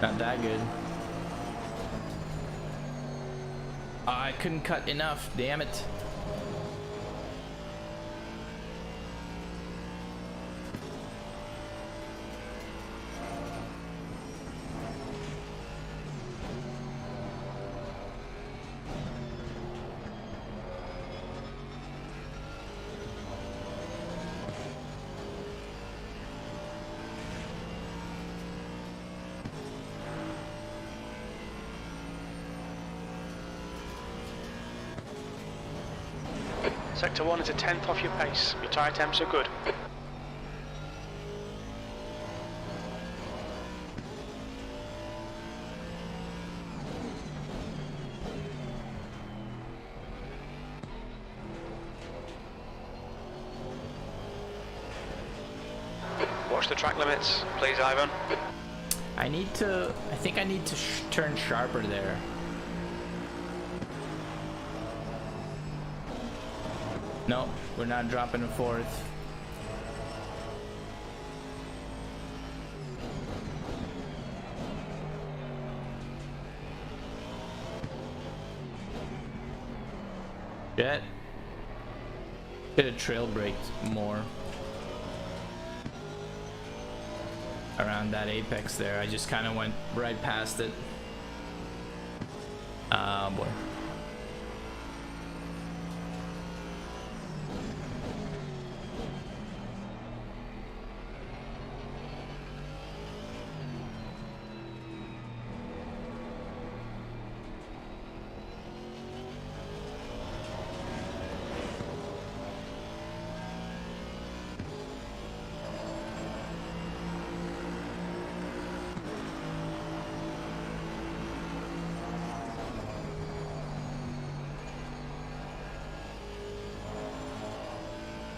Not that good. I couldn't cut enough, damn it. Sector 1 is a 10th off your pace. Your tyre temps are good. Watch the track limits, please, Ivan. I think I need to turn sharper there. No, we're not dropping a fourth. Jet. Should have trail braked more around that apex there. I just kind of went right past it. Ah, boy.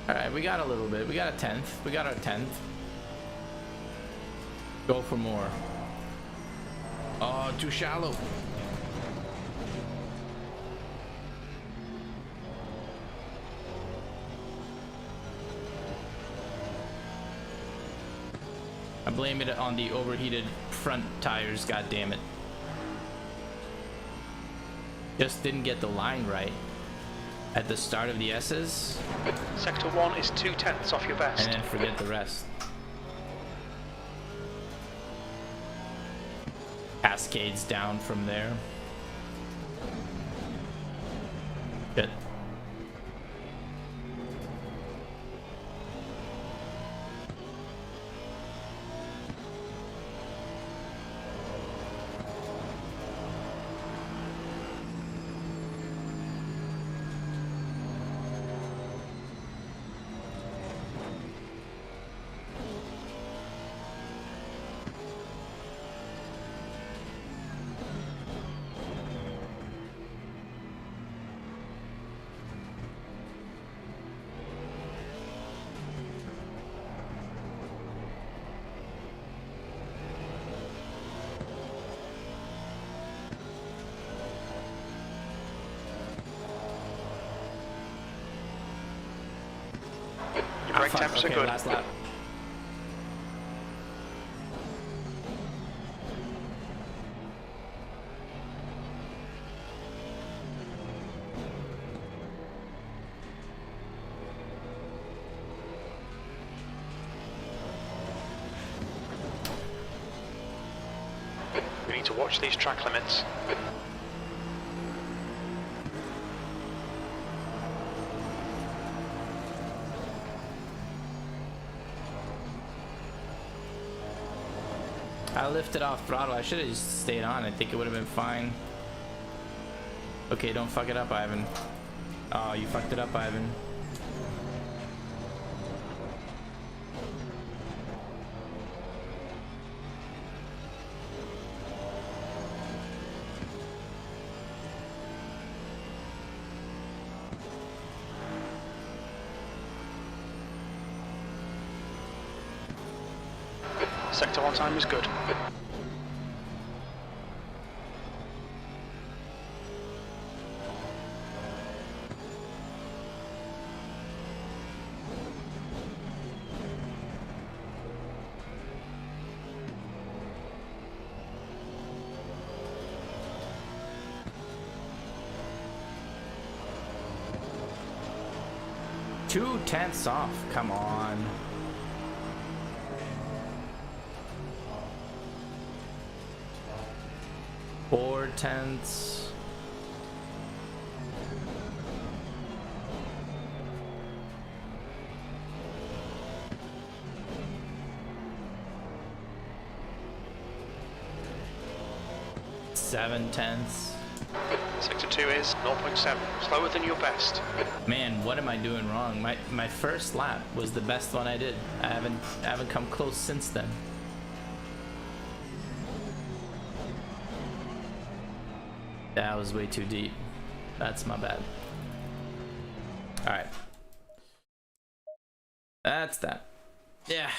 Alright, we got a little bit. We got a 10th. We got our 10th. Go for more. Oh, too shallow. I blame it on the overheated front tires, god damn it. Just didn't get the line right at the start of the S's. Sector 1 is 2/10 off your best. And then forget the rest. Cascades down from there. Shit. Brake temps are good. Last lap. We need to watch these track limits. I lifted off throttle. I should have just stayed on. I think it would have been fine. Okay, don't fuck it up, Ivan. Oh, you fucked it up, Ivan. Sector 1 time is good. Two tenths off. Come on. Four tenths. Seven tenths. Sector 2 is 0.7, slower than your best. Man, what am I doing wrong? My first lap was the best one I did. I haven't come close since then. That was way too deep. That's my bad. Alright. That's that. Yeah.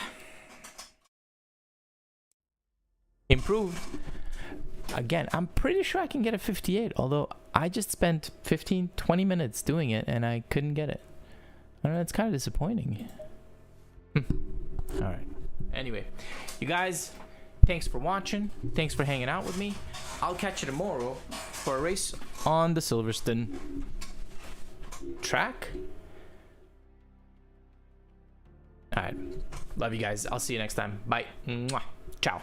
improved. Again, I'm pretty sure I can get a 58, although I just spent 15-20 minutes doing it and I couldn't get it. I don't know, it's kind of disappointing. All right. Anyway, you guys, thanks for watching. Thanks for hanging out with me. I'll catch you tomorrow for a race on the Silverstone track. All right. Love you guys. I'll see you next time. Bye. Mwah. Ciao.